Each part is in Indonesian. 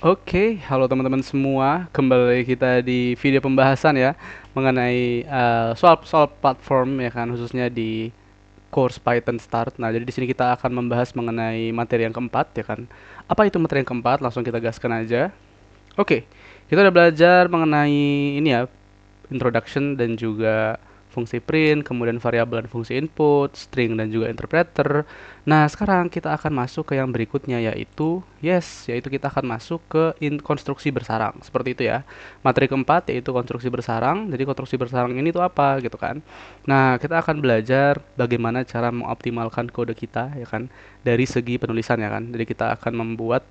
Oke, halo teman-teman semua. Kembali kita di video pembahasan ya mengenai soal platform ya kan, khususnya di course Python Start. Nah, jadi di sini kita akan membahas mengenai materi yang keempat ya kan. Apa itu materi yang keempat? Langsung kita gaskan aja. Oke, kita udah belajar mengenai ini ya, introduction dan juga fungsi print, kemudian variabel dan fungsi input, string dan juga interpreter. Nah, sekarang kita akan masuk ke yang berikutnya yaitu kita akan masuk ke konstruksi bersarang. Seperti itu ya. Materi keempat yaitu konstruksi bersarang. Jadi konstruksi bersarang ini tuh apa gitu kan. Nah, kita akan belajar bagaimana cara mengoptimalkan kode kita ya kan dari segi penulisan ya kan. Jadi kita akan membuat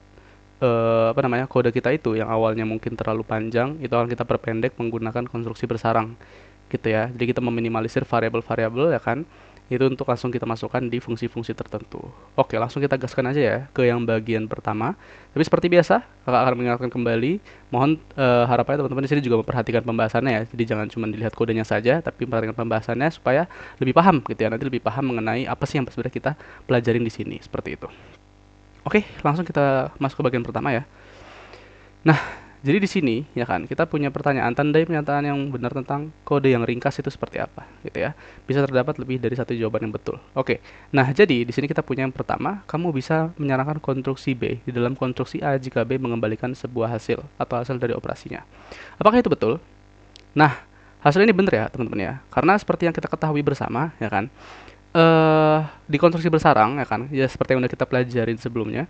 kode kita itu yang awalnya mungkin terlalu panjang itu akan kita perpendek menggunakan konstruksi bersarang gitu ya. Jadi kita meminimalisir variabel-variabel ya kan. Itu untuk langsung kita masukkan di fungsi-fungsi tertentu. Oke, langsung kita gaskan aja ya ke yang bagian pertama. Tapi seperti biasa, kakak akan mengingatkan kembali. Mohon harapannya teman-teman di sini juga memperhatikan pembahasannya ya. Jadi jangan cuma dilihat kodenya saja, tapi memperhatikan pembahasannya supaya lebih paham gitu ya. Nanti lebih paham mengenai apa sih yang sebenarnya kita pelajarin di sini seperti itu. Oke, langsung kita masuk ke bagian pertama ya. Nah, jadi di sini ya kan kita punya pertanyaan tandai pernyataan yang benar tentang kode yang ringkas itu seperti apa gitu ya. Bisa terdapat lebih dari satu jawaban yang betul. Oke. Nah, jadi di sini kita punya yang pertama, kamu bisa menyarankan konstruksi B di dalam konstruksi A jika B mengembalikan sebuah hasil atau hasil dari operasinya. Apakah itu betul? Nah, hasil ini benar ya, teman-teman ya. Karena seperti yang kita ketahui bersama ya kan, di konstruksi bersarang ya kan, ya seperti yang udah kita pelajarin sebelumnya,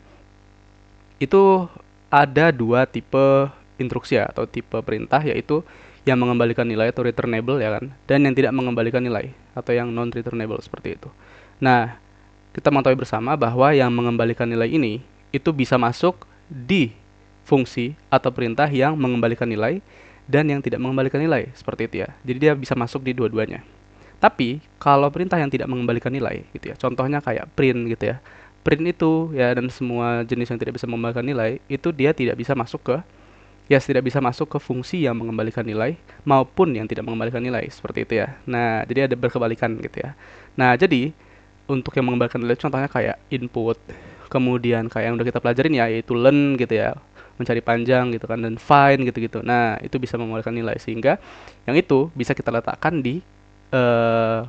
itu ada dua tipe instruksi ya, atau tipe perintah, yaitu yang mengembalikan nilai atau returnable ya kan, dan yang tidak mengembalikan nilai atau yang non returnable seperti itu. Nah, kita mengetahui bersama bahwa yang mengembalikan nilai ini itu bisa masuk di fungsi atau perintah yang mengembalikan nilai dan yang tidak mengembalikan nilai seperti itu ya. Jadi dia bisa masuk di dua-duanya. Tapi kalau perintah yang tidak mengembalikan nilai gitu ya, contohnya kayak print gitu ya. Print itu ya dan semua jenis yang tidak bisa mengembalikan nilai itu dia tidak bisa masuk ke fungsi yang mengembalikan nilai maupun yang tidak mengembalikan nilai seperti itu ya. Nah, jadi ada berkebalikan gitu ya. Nah, jadi untuk yang mengembalikan nilai contohnya kayak input, kemudian kayak yang udah kita pelajarin ya yaitu learn gitu ya, mencari panjang gitu kan dan find gitu-gitu. Nah, itu bisa mengembalikan nilai sehingga yang itu bisa kita letakkan di eh,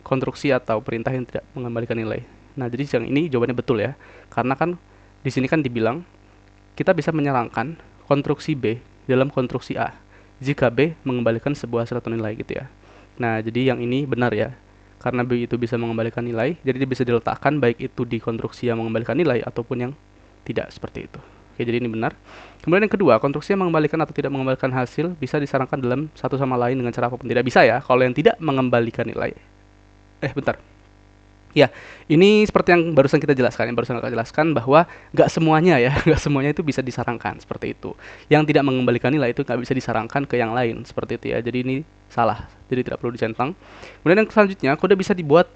konstruksi atau perintah yang tidak mengembalikan nilai. Nah, jadi yang ini jawabannya betul ya. Karena kan di sini kan dibilang kita bisa menyerangkan konstruksi B dalam konstruksi A jika B mengembalikan sebuah hasil atau nilai gitu ya. Nah, jadi yang ini benar ya. Karena B itu bisa mengembalikan nilai, jadi dia bisa diletakkan baik itu di konstruksi yang mengembalikan nilai ataupun yang tidak seperti itu. Oke, jadi ini benar. Kemudian yang kedua, konstruksi yang mengembalikan atau tidak mengembalikan hasil bisa disarankan dalam satu sama lain dengan cara apapun. Tidak bisa ya, kalau yang tidak mengembalikan nilai. Bentar. Ya, ini seperti yang barusan kita jelaskan, bahwa nggak semuanya ya, nggak semuanya itu bisa disarankan seperti itu. Yang tidak mengembalikan nilai itu nggak bisa disarankan ke yang lain seperti itu ya. Jadi ini salah, jadi tidak perlu dicentang. Kemudian yang selanjutnya, kode bisa dibuat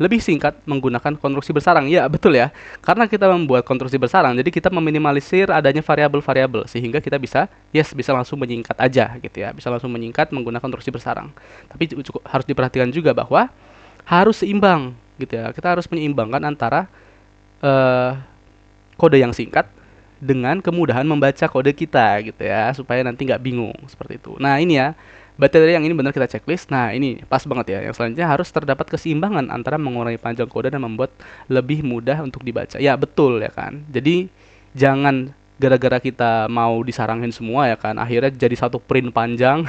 lebih singkat menggunakan konstruksi bersarang. Ya, betul ya. Karena kita membuat konstruksi bersarang, jadi kita meminimalisir adanya variabel-variabel sehingga kita bisa langsung menyingkat aja gitu ya. Bisa langsung menyingkat menggunakan konstruksi bersarang. Tapi cukup harus diperhatikan juga bahwa harus seimbang gitu ya. Kita harus menyeimbangkan antara eh, kode yang singkat dengan kemudahan membaca kode kita gitu ya, supaya nanti nggak bingung seperti itu. Nah ini ya, berarti dari yang ini benar kita checklist. Nah ini pas banget ya. Yang selanjutnya harus terdapat keseimbangan antara mengurangi panjang kode dan membuat lebih mudah untuk dibaca. Ya betul ya kan. Jadi jangan gara-gara kita mau disarangin semua ya kan, akhirnya jadi satu print panjang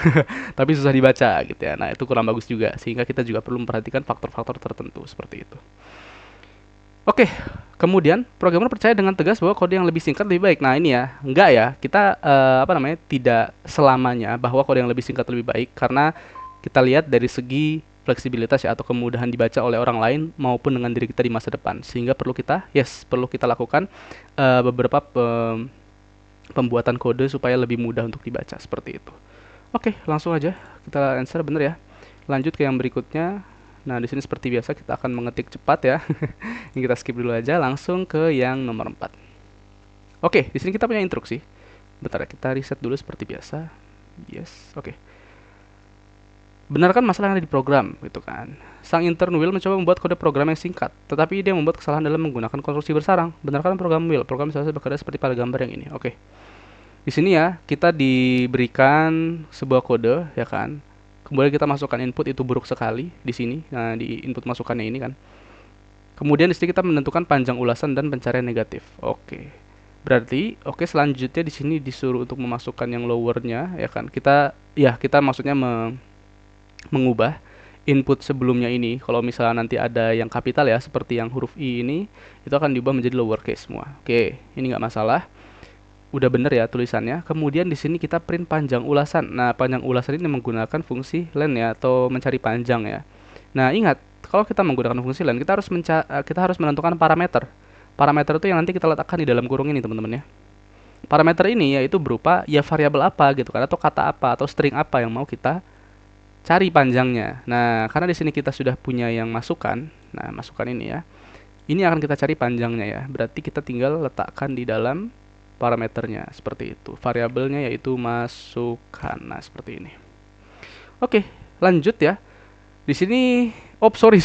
tapi susah dibaca gitu ya. Nah itu kurang bagus juga, sehingga kita juga perlu memperhatikan faktor-faktor tertentu seperti itu. Oke, kemudian programmer percaya dengan tegas bahwa kode yang lebih singkat lebih baik. Nah ini ya, enggak ya, kita tidak selamanya bahwa kode yang lebih singkat lebih baik, karena kita lihat dari segi fleksibilitas ya atau kemudahan dibaca oleh orang lain maupun dengan diri kita di masa depan, sehingga perlu kita lakukan beberapa pembuatan kode supaya lebih mudah untuk dibaca seperti itu. Oke, langsung aja kita answer bener ya. Lanjut ke yang berikutnya. Nah, di sini seperti biasa kita akan mengetik cepat ya. Ini kita skip dulu aja, langsung ke yang nomor 4. Oke, di sini kita punya instruksi. Bentar ya, kita reset dulu seperti biasa. Yes, oke. Benar kan masalah yang ada di program gitu kan. Sang intern Will mencoba membuat kode program yang singkat, tetapi dia membuat kesalahan dalam menggunakan konstruksi bersarang. Benar kan program Will? Program seharusnya bekerja seperti pada gambar yang ini. Oke. Di sini ya, kita diberikan sebuah kode ya kan. Kemudian kita masukkan input itu buruk sekali di sini. Nah, di input masukannya ini kan. Kemudian di sini kita menentukan panjang ulasan dan pencarian negatif. Oke. Berarti selanjutnya di sini disuruh untuk memasukkan yang lowernya ya kan. Kita maksudnya mengubah input sebelumnya ini. Kalau misalnya nanti ada yang kapital ya, seperti yang huruf I ini, itu akan diubah menjadi lowercase semua. Oke, ini nggak masalah. Udah bener ya tulisannya. Kemudian di sini kita print panjang ulasan. Nah, panjang ulasan ini menggunakan fungsi len ya, atau mencari panjang ya. Nah, ingat, kalau kita menggunakan fungsi len, kita harus menentukan parameter. Parameter itu yang nanti kita letakkan di dalam kurung ini, teman-teman ya. Parameter ini yaitu berupa ya variabel apa gitu kan, atau kata apa, atau string apa yang mau kita cari panjangnya. Nah, karena di sini kita sudah punya yang masukan. Nah, masukan ini ya. Ini akan kita cari panjangnya ya. Berarti kita tinggal letakkan di dalam parameternya seperti itu. Variabelnya yaitu masukan. Nah, seperti ini. Oke, lanjut ya. Di sini, sorry.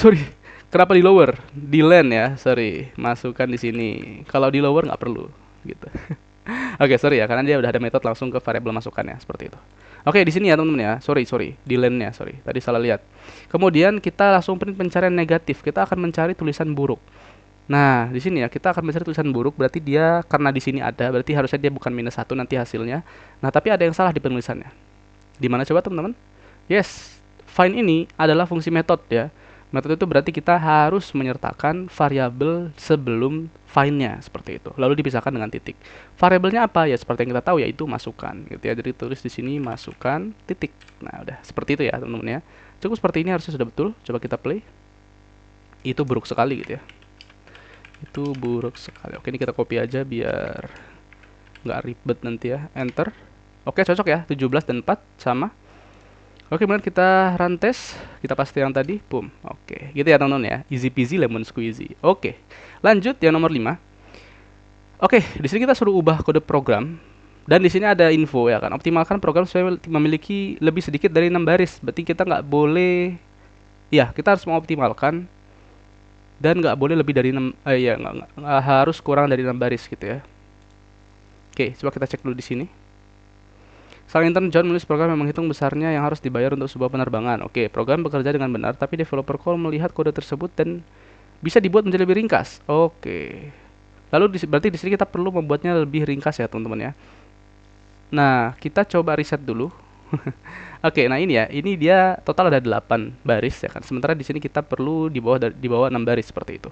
Kenapa di lower? Di len ya, sorry. Masukkan di sini. Kalau di lower nggak perlu, gitu. Oke, sorry ya, karena dia udah ada metode langsung ke variabel masukannya seperti itu. Oke, di sini ya teman-teman ya. Sorry, di len-nya, sorry. Tadi salah lihat. Kemudian kita langsung print pencarian negatif. Kita akan mencari tulisan buruk. Nah, di sini ya kita akan mencari tulisan buruk, berarti dia karena di sini ada, berarti harusnya dia bukan -1 nanti hasilnya. Nah, tapi ada yang salah di penulisannya. Di mana coba teman-teman? Yes, find ini adalah fungsi metode ya. Metode itu berarti kita harus menyertakan variabel sebelum find-nya seperti itu. Lalu dipisahkan dengan titik. Variabelnya apa? Ya seperti yang kita tahu yaitu masukan gitu ya. Jadi tulis di sini masukan titik. Nah, udah seperti itu ya, teman-teman ya. Cukup seperti ini harusnya sudah betul. Coba kita play. Itu buruk sekali gitu ya. Itu buruk sekali. Oke, ini kita copy aja biar nggak ribet nanti ya. Enter. Oke, cocok ya. 17 dan 4 sama. Oke, kemudian kita run test, kita paste yang tadi, boom. Oke, gitu ya teman-teman ya. Easy peasy lemon squeezy. Oke. Lanjut yang nomor 5. Oke, di sini kita suruh ubah kode program dan di sini ada info ya kan. Optimalkan program supaya memiliki lebih sedikit dari 6 baris. Berarti kita nggak boleh kita harus mengoptimalkan dan nggak boleh lebih dari 6 nggak harus kurang dari 6 baris gitu ya. Oke, coba kita cek dulu di sini. Sang intern John menulis program yang menghitung besarnya yang harus dibayar untuk sebuah penerbangan. Oke, program bekerja dengan benar, tapi developer call melihat kode tersebut dan bisa dibuat menjadi lebih ringkas. Oke. Lalu berarti di sini kita perlu membuatnya lebih ringkas ya, teman-teman ya. Nah, kita coba riset dulu. Oke, nah ini ya, ini dia total ada 8 baris ya kan. Sementara di sini kita perlu di bawah 6 baris seperti itu.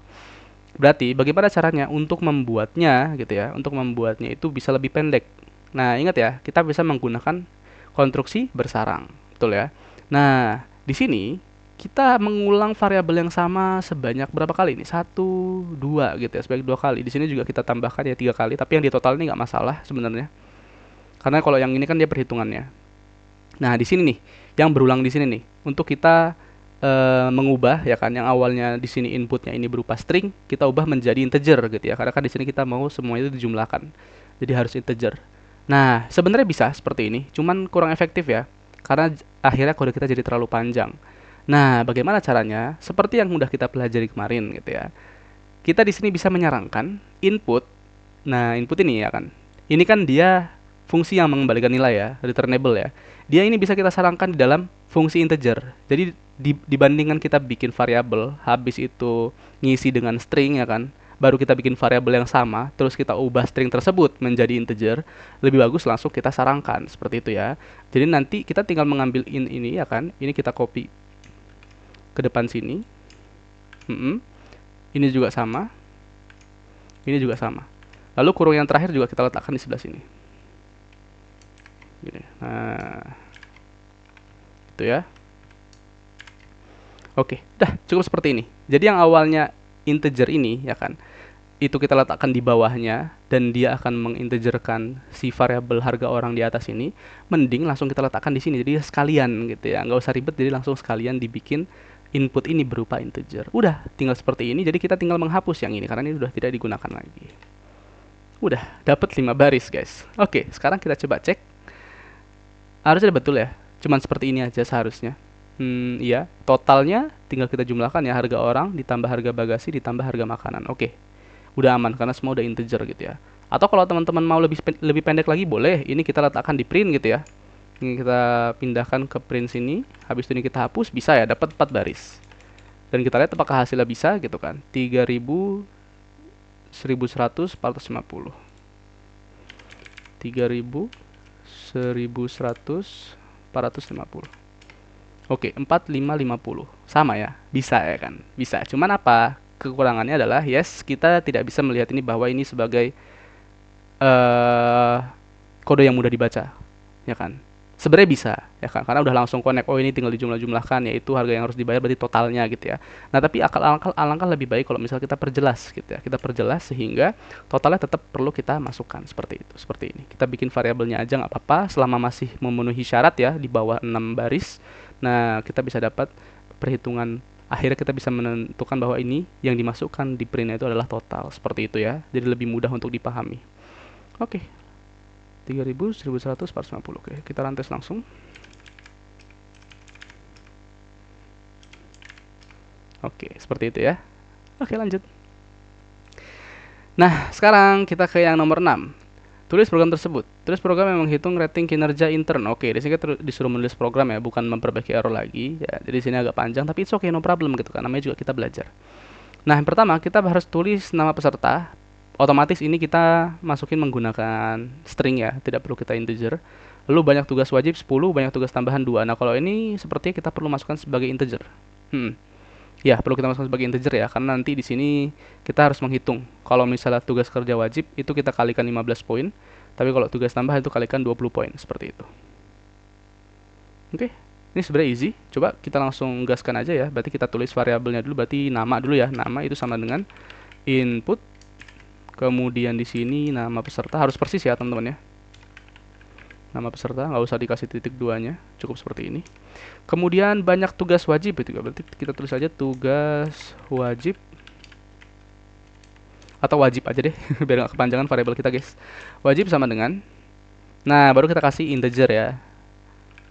Berarti bagaimana caranya untuk membuatnya gitu ya, untuk membuatnya itu bisa lebih pendek. Nah, ingat ya, kita bisa menggunakan konstruksi bersarang, betul ya. Nah, di sini kita mengulang variabel yang sama sebanyak berapa kali ini? 1, 2 gitu ya, sebanyak 2 kali. Di sini juga kita tambahkan ya 3 kali, tapi yang di total ini nggak masalah sebenarnya. Karena kalau yang ini kan dia perhitungannya. Nah, di sini nih, yang berulang di sini nih, untuk kita mengubah ya kan, yang awalnya di sini inputnya ini berupa string, kita ubah menjadi integer gitu ya. Karena kan di sini kita mau semua itu dijumlahkan. Jadi harus integer. Nah, sebenarnya bisa seperti ini, cuman kurang efektif ya, karena akhirnya kode kita jadi terlalu panjang. Nah, bagaimana caranya? Seperti yang udah kita pelajari kemarin gitu ya. Kita di sini bisa menyarankan input. Nah, input ini ya kan. Ini kan dia fungsi yang mengembalikan nilai ya, returnable ya. Dia ini bisa kita sarankan di dalam fungsi integer. Jadi dibandingkan kita bikin variabel, habis itu ngisi dengan string ya kan, baru kita bikin variabel yang sama, terus kita ubah string tersebut menjadi integer, lebih bagus langsung kita sarangkan, seperti itu ya. Jadi nanti kita tinggal mengambil ini ya kan, ini kita copy ke depan sini. Ini juga sama. Ini juga sama. Lalu kurung yang terakhir juga kita letakkan di sebelah sini. Gini. Nah, itu ya. Oke, dah cukup seperti ini. Jadi yang awalnya integer ini ya kan, itu kita letakkan di bawahnya dan dia akan mengintegerkan si variabel harga orang di atas ini, mending langsung kita letakkan di sini. Jadi sekalian gitu ya, nggak usah ribet, jadi langsung sekalian dibikin input ini berupa integer. Udah, tinggal seperti ini. Jadi kita tinggal menghapus yang ini karena ini sudah tidak digunakan lagi. Udah, dapat 5 baris guys. Oke, sekarang kita coba cek. Harusnya betul ya, cuman seperti ini aja seharusnya. Iya, totalnya tinggal kita jumlahkan ya, harga orang ditambah harga bagasi ditambah harga makanan. Oke, udah aman karena semua udah integer gitu ya. Atau kalau teman-teman mau lebih pendek lagi boleh, ini kita letakkan di print gitu ya. Ini kita pindahkan ke print sini, habis itu ini kita hapus, bisa ya, dapat 4 baris. Dan kita lihat apakah hasilnya bisa gitu kan. 3000, 1100, 450. 3000, 1100, 450. Oke, 4550. Sama ya. Bisa ya kan? Bisa. Cuman apa? Kekurangannya adalah yes, kita tidak bisa melihat ini bahwa ini sebagai eh kode yang mudah dibaca, ya kan? Sebenarnya bisa, ya kan? Karena udah langsung connect. Oh, ini tinggal dijumlah-jumlahkan, yaitu harga yang harus dibayar berarti totalnya gitu ya. Nah, tapi alangkah lebih baik kalau misal kita perjelas gitu ya. Kita perjelas sehingga totalnya tetap perlu kita masukkan seperti itu, seperti ini. Kita bikin variabelnya aja nggak apa-apa selama masih memenuhi syarat ya di bawah 6 baris. Nah, kita bisa dapat perhitungan akhirnya kita bisa menentukan bahwa ini yang dimasukkan di print itu adalah total seperti itu ya. Jadi lebih mudah untuk dipahami. Oke, 3000, 1100, 450. Oke, kita rantes langsung. Oke, seperti itu ya. Oke, lanjut. Nah, sekarang kita ke yang nomor 6. Tulis program tersebut. Tulis program yang menghitung rating kinerja intern. Oke, di sini kita disuruh menulis program ya, bukan memperbaiki error lagi. Ya, jadi di sini agak panjang, tapi it's okay, no problem gitu kan. Namanya juga kita belajar. Nah, yang pertama kita harus tulis nama peserta. Otomatis ini kita masukin menggunakan string ya, tidak perlu kita integer. Lalu banyak tugas wajib 10, banyak tugas tambahan 2. Nah, kalau ini sepertinya kita perlu masukkan sebagai integer. Ya, perlu kita masukkan sebagai integer ya, karena nanti di sini kita harus menghitung. Kalau misalnya tugas kerja wajib itu kita kalikan 15 poin, tapi kalau tugas tambah itu kalikan 20 poin, seperti itu. Oke, ini sebenarnya easy. Coba kita langsung gaskan aja ya. Berarti kita tulis variabelnya dulu, berarti nama dulu ya. Nama itu sama dengan input. Kemudian di sini nama peserta harus persis ya, teman-teman ya. Nama peserta nggak usah dikasih titik duanya, cukup seperti ini. Kemudian banyak tugas wajib itu, berarti kita tulis aja tugas wajib atau wajib aja deh biar nggak kepanjangan variabel kita guys. Wajib sama dengan, nah baru kita kasih integer ya,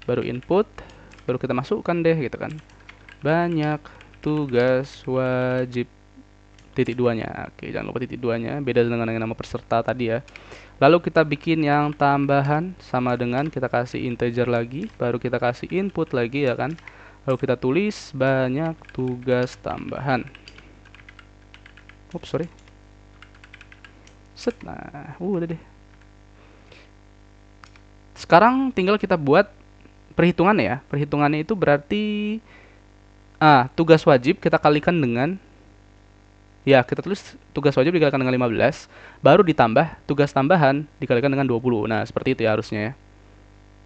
baru input, baru kita masukkan deh gitu kan. Banyak tugas wajib titik duanya. Oke, jangan lupa titik duanya, beda dengan nama peserta tadi ya. Lalu kita bikin yang tambahan sama dengan kita kasih integer lagi, baru kita kasih input lagi ya kan. Lalu kita tulis banyak tugas tambahan. Oops, sorry. Set, nah, udah deh. Sekarang tinggal kita buat perhitungannya ya. Perhitungannya itu berarti tugas wajib kita kalikan dengan, ya kita tulis tugas wajib dikalikan dengan 15, baru ditambah tugas tambahan dikalikan dengan 20. Nah, seperti itu ya harusnya ya.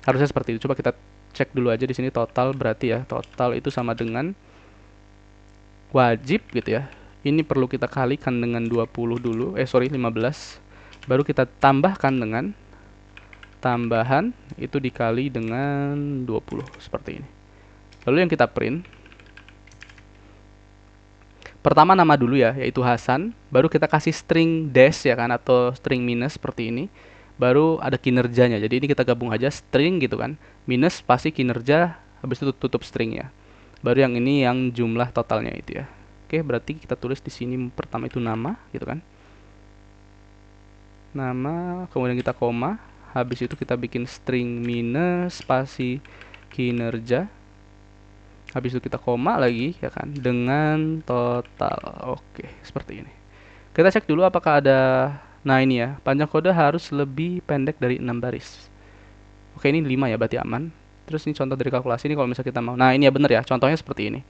Harusnya seperti itu. Coba kita cek dulu aja di sini total berarti ya. Total itu sama dengan wajib gitu ya. Ini perlu kita kalikan dengan 20 dulu. 15. Baru kita tambahkan dengan tambahan itu dikali dengan 20 seperti ini. Lalu yang kita print pertama nama dulu ya, yaitu Hasan, baru kita kasih string dash ya kan, atau string minus seperti ini, baru ada kinerjanya. Jadi ini kita gabung aja string gitu kan, minus pasti kinerja, habis itu tutup string ya. Baru yang ini yang jumlah totalnya itu ya. Oke, berarti kita tulis di sini pertama itu nama gitu kan. Nama, kemudian kita koma, habis itu kita bikin string minus spasi kinerja. Habis itu kita koma lagi ya kan dengan total. Oke, seperti ini. Kita cek dulu apakah ada. Nah, ini ya, panjang kode harus lebih pendek dari 6 baris. Oke, ini 5 ya, berarti aman. Terus ini contoh dari kalkulasi ini kalau misalnya kita mau. Nah, ini ya bener ya, contohnya seperti ini.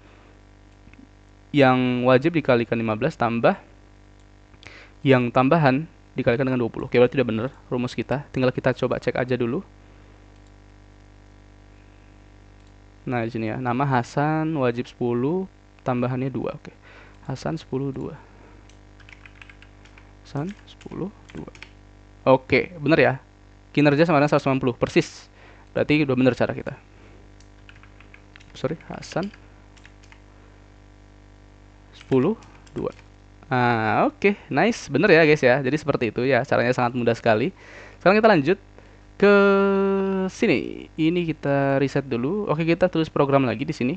Yang wajib dikalikan 15 tambah yang tambahan dikalikan dengan 20. Oke, berarti udah bener rumus kita. Tinggal kita coba cek aja dulu. Nah, di sini ya, nama Hasan wajib 10, tambahannya 2. Oke. Hasan 10 2. Hasan 10 2. Oke, bener ya. Kinerja sama dengan 190, persis. Berarti udah bener cara kita. Sorry, Hasan 10 2. Oke, nice. Bener ya, guys ya. Jadi seperti itu ya, caranya sangat mudah sekali. Sekarang kita lanjut ke sini. Ini kita reset dulu. Oke, kita tulis program lagi di sini.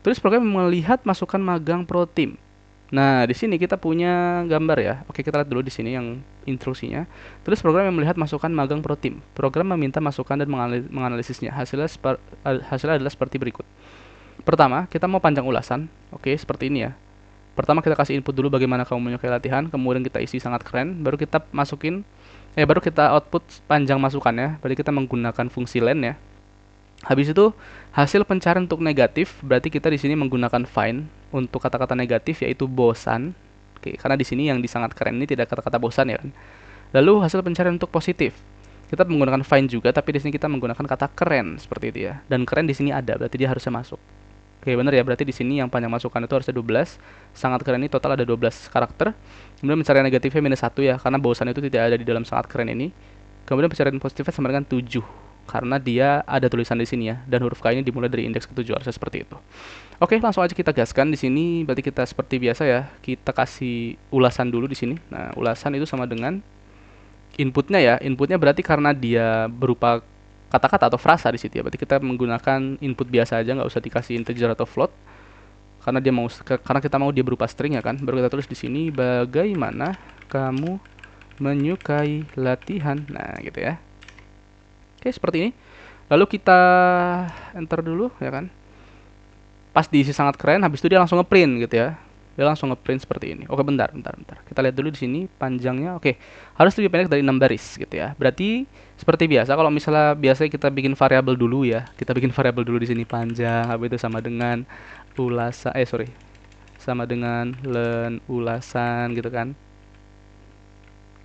Tulis program melihat masukan magang pro team. Nah, di sini kita punya gambar ya. Oke, kita lihat dulu di sini yang instruksinya. Tulis program yang melihat masukan magang pro team. Program meminta masukan dan menganalisisnya. Hasilnya adalah seperti berikut. Pertama, kita mau panjang ulasan. Oke, seperti ini ya. Pertama kita kasih input dulu bagaimana kamu menyukai latihan, kemudian kita isi sangat keren, baru kita baru kita output panjang masukannya. Berarti kita menggunakan fungsi len ya. Habis itu hasil pencarian untuk negatif, berarti kita di sini menggunakan find untuk kata-kata negatif yaitu bosan. Oke, karena di sini yang di sangat keren ini tidak kata-kata bosan ya kan. Lalu hasil pencarian untuk positif, kita menggunakan find juga, tapi di sini kita menggunakan kata keren seperti itu ya. Dan keren di sini ada, berarti dia harusnya masuk. Oke, benar ya, berarti di sini yang panjang masukan itu harusnya 12. Sangat keren ini total ada 12 karakter. Kemudian pencarian negatifnya minus 1 ya, karena bosan itu tidak ada di dalam sangat keren ini. Kemudian pencarian positifnya sama dengan 7, karena dia ada tulisan di sini ya, dan huruf K ini dimulai dari indeks ke-7, harusnya seperti itu. Oke, langsung aja kita gaskan di sini. Berarti kita seperti biasa ya, kita kasih ulasan dulu di sini. Nah, ulasan itu sama dengan inputnya ya. Inputnya berarti karena dia berupa kata-kata atau frasa di situ ya. Berarti kita menggunakan input biasa aja, nggak usah dikasih integer atau float. Karena kita mau dia berupa string ya kan. Baru kita tulis di sini bagaimana kamu menyukai latihan. Nah, gitu ya. Oke, seperti ini. Lalu kita enter dulu ya kan. Pas diisi sangat keren, habis itu dia langsung ngeprint gitu ya. Dia langsung ngeprint seperti ini. Oke, bentar. Kita lihat dulu di sini panjangnya. Oke, harus lebih pendek dari 6 baris gitu ya. Berarti seperti biasa, kalau misalnya biasanya kita bikin variabel dulu ya. Kita bikin variabel dulu di sini panjang, habis itu sama dengan sama dengan len ulasan gitu kan.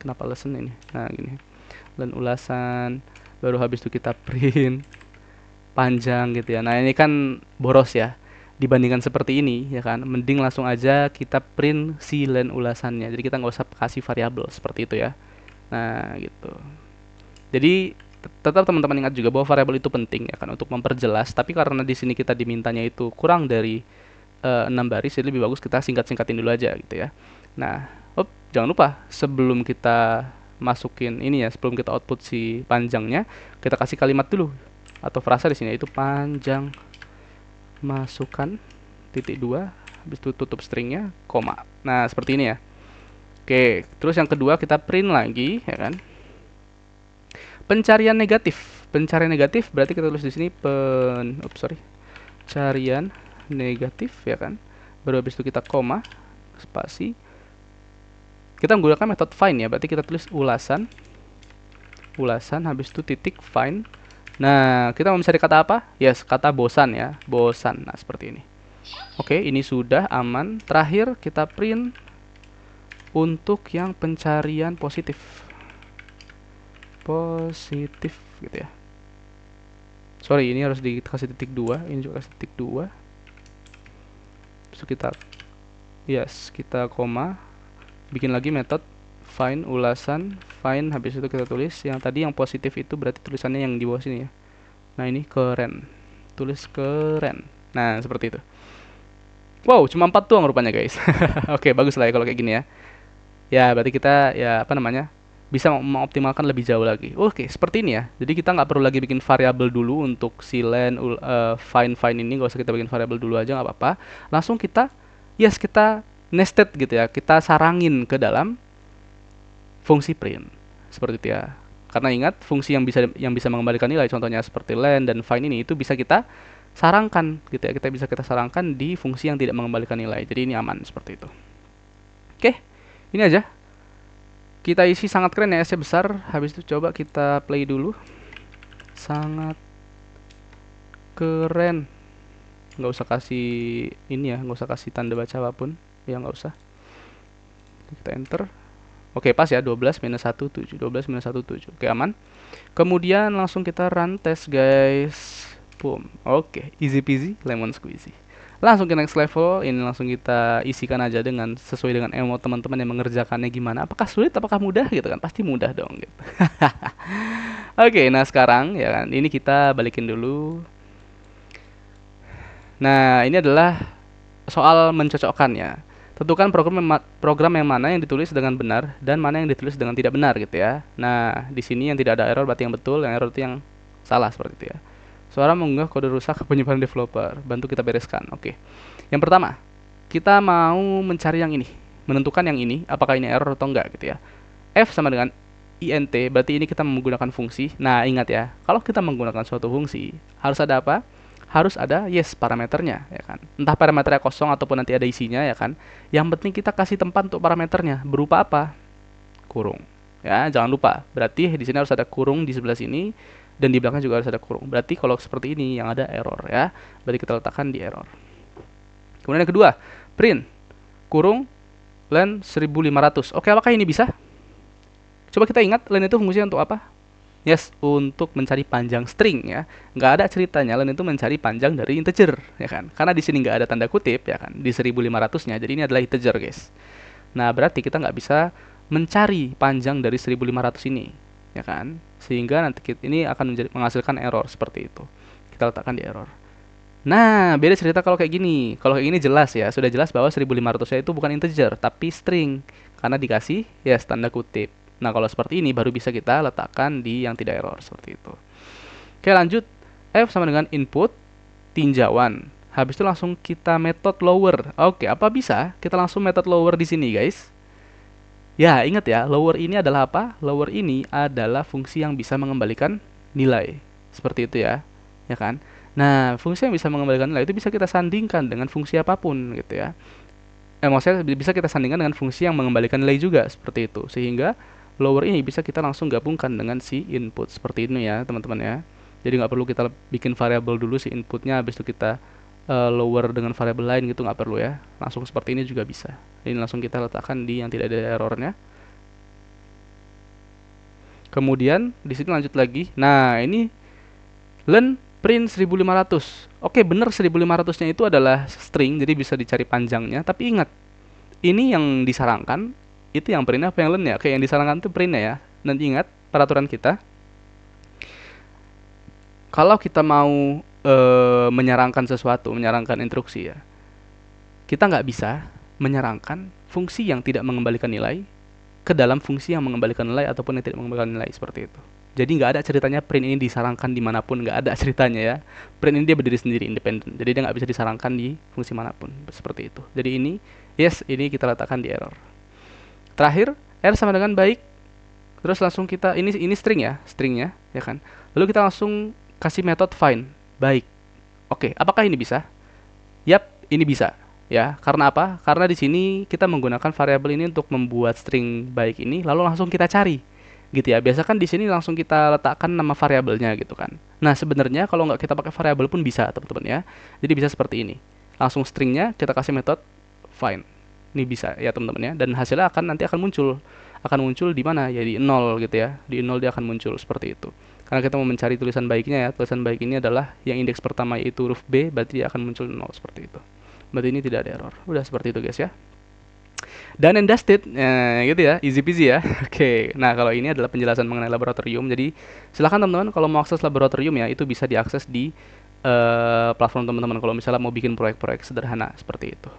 Kenapa lesson ini? Nah, gini. Len ulasan, baru habis itu kita print panjang gitu ya. Nah, ini kan boros ya. Dibandingkan seperti ini ya kan, mending langsung aja kita print si len ulasannya, jadi kita nggak usah kasih variabel seperti itu ya. Nah gitu, jadi tetap teman-teman ingat juga bahwa variabel itu penting ya kan untuk memperjelas, tapi karena di sini kita dimintanya itu kurang dari 6 baris, jadi lebih bagus kita singkat-singkatin dulu aja gitu ya. Nah, jangan lupa sebelum kita masukin ini ya, sebelum kita output si panjangnya, kita kasih kalimat dulu atau frasa di sini, itu panjang masukan titik 2, habis itu tutup stringnya koma. Nah seperti ini ya. Oke, terus yang kedua kita print lagi ya kan, pencarian negatif. Pencarian negatif berarti kita tulis di sini pencarian negatif ya kan, baru habis itu kita koma spasi, kita menggunakan metode find ya, berarti kita tulis ulasan habis itu titik find. Nah, kita mau mencari kata apa? Yes, kata bosan ya, bosan. Nah, seperti ini. Oke, ini sudah aman. Terakhir, kita print untuk yang pencarian positif. Positif, gitu ya. Sorry, ini harus dikasih titik 2. Ini juga kasih titik 2. Terus kita koma. Bikin lagi metode find ulasan, find, habis itu kita tulis yang tadi yang positif itu berarti tulisannya yang di bawah sini ya. Nah, ini keren. Tulis keren. Nah, seperti itu. Wow, cuma 4 doang rupanya, guys. Oke, bagus lah ya kalau kayak gini ya. Ya, berarti kita bisa mengoptimalkan lebih jauh lagi. Oke, seperti ini ya. Jadi kita nggak perlu lagi bikin variabel dulu untuk si len find ini, nggak usah kita bikin variabel dulu aja, nggak apa-apa. Langsung kita nested gitu ya. Kita sarangin ke dalam fungsi print seperti itu ya. Karena ingat, fungsi yang bisa mengembalikan nilai, contohnya seperti len dan find ini, itu bisa kita sarangkan gitu ya. Kita sarangkan di fungsi yang tidak mengembalikan nilai. Jadi ini aman seperti itu. Oke, ini aja. Kita isi sangat keren ya, S-nya besar. Habis itu coba kita play dulu. Sangat keren. Nggak usah kasih ini ya, nggak usah kasih tanda baca apapun. Ya nggak usah. Kita enter. Oke, pas ya, 12 minus 1, 7. 12 minus 1, 7. Oke, aman. Kemudian langsung kita run tes, guys. Boom. Oke, easy peasy, lemon squeezy. Langsung ke next level. Ini langsung kita isikan aja dengan sesuai dengan emo teman-teman yang mengerjakannya gimana. Apakah sulit, apakah mudah gitu kan? Pasti mudah dong gitu. Oke, nah sekarang ya kan, ini kita balikin dulu. Nah, ini adalah soal mencocokkannya. Tentukan program yang mana yang ditulis dengan benar dan mana yang ditulis dengan tidak benar gitu ya. Nah, di sini yang tidak ada error berarti yang betul, yang error itu yang Salah seperti itu ya. Suara mengunggah kode rusak ke penyimpanan developer. Bantu kita bereskan. Oke. Yang pertama, kita mau mencari yang ini. Menentukan yang ini, apakah ini error atau enggak gitu ya. F sama dengan int, berarti ini kita menggunakan fungsi. Nah, ingat ya, kalau kita menggunakan suatu fungsi, harus ada apa? Harus ada yes parameternya, ya kan. Entah parameternya kosong ataupun nanti ada isinya, ya kan. Yang penting kita kasih tempat untuk parameternya. Berupa apa? Kurung. Ya, jangan lupa. Berarti di sini harus ada kurung di sebelah sini dan di belakang juga harus ada kurung. Berarti kalau seperti ini yang ada error ya. Berarti kita letakkan di error. Kemudian yang kedua, print kurung len 1500. Oke, apakah ini bisa? Coba kita ingat len itu fungsinya untuk apa? Yes, untuk mencari panjang string ya. Nggak ada ceritanya len itu mencari panjang dari integer ya kan. Karena di sini nggak ada tanda kutip ya kan di 1500-nya. Jadi ini adalah integer, guys. Nah, berarti kita nggak bisa mencari panjang dari 1500 ini ya kan. Sehingga nanti ini akan menghasilkan error seperti itu. Kita letakkan di error. Nah, beda cerita kalau kayak gini. Kalau kayak gini jelas ya, sudah jelas bahwa 1500-nya itu bukan integer, tapi string. Karena dikasih ya tanda kutip. Nah, kalau seperti ini baru bisa kita letakkan di yang tidak error, seperti itu. Oke, lanjut. F sama dengan input, tinjauan. Habis itu langsung kita method lower. Oke, apa bisa? Kita langsung method lower di sini, guys. Ya, ingat ya, lower ini adalah apa? Lower ini adalah fungsi yang bisa mengembalikan nilai. Seperti itu ya. Ya kan? Nah, fungsi yang bisa mengembalikan nilai itu bisa kita sandingkan dengan fungsi apapun gitu ya. Maksudnya bisa kita sandingkan dengan fungsi yang mengembalikan nilai juga seperti itu. Sehingga lower ini bisa kita langsung gabungkan dengan si input seperti ini ya, teman-teman ya. Jadi nggak perlu kita bikin variabel dulu si inputnya, habis itu kita lower dengan variabel lain gitu, nggak perlu ya. Langsung seperti ini juga bisa. Ini langsung kita letakkan di yang tidak ada errornya. Kemudian di sini lanjut lagi. Nah, ini len print 1500. Oke, bener 1500-nya itu adalah string, jadi bisa dicari panjangnya. Tapi ingat, ini yang disarankan, itu yang print apa yang len ya? Oke, yang disarankan itu print ya. Dan ingat, peraturan kita, kalau kita mau menyarankan sesuatu, menyarankan instruksi ya, kita nggak bisa menyarankan fungsi yang tidak mengembalikan nilai ke dalam fungsi yang mengembalikan nilai ataupun yang tidak mengembalikan nilai, seperti itu. Jadi nggak ada ceritanya print ini disarankan dimanapun, nggak ada ceritanya ya. Print ini dia berdiri sendiri, independen. Jadi dia nggak bisa disarankan di fungsi manapun, seperti itu. Jadi ini, yes, ini kita letakkan di error. Terakhir, R sama dengan baik. Terus langsung kita, ini string ya, stringnya, ya kan. Lalu kita langsung kasih method find, baik. Oke, apakah ini bisa? Yap, ini bisa. Ya, karena apa? Karena di sini kita menggunakan variabel ini untuk membuat string baik ini, lalu langsung kita cari gitu ya. Biasa kan di sini langsung kita letakkan nama variabelnya gitu kan. Nah, sebenarnya kalau nggak kita pakai variabel pun bisa, teman-teman ya. Jadi bisa seperti ini. Langsung stringnya kita kasih method find. Ini bisa ya, teman-teman ya. Dan hasilnya nanti akan muncul. Akan muncul di mana? Ya di 0 gitu ya. Di 0 dia akan muncul seperti itu. Karena kita mau mencari tulisan baiknya ya. Tulisan baik ini adalah yang indeks pertama yaitu huruf B, berarti dia akan muncul 0 seperti itu. Berarti ini tidak ada error. Udah seperti itu, guys ya. Dan and dusted, gitu ya, easy peasy ya. Oke, nah kalau ini adalah penjelasan mengenai laboratorium. Jadi silahkan teman-teman kalau mau akses laboratorium ya, itu bisa diakses di platform teman-teman. Kalau misalnya mau bikin proyek-proyek sederhana seperti itu,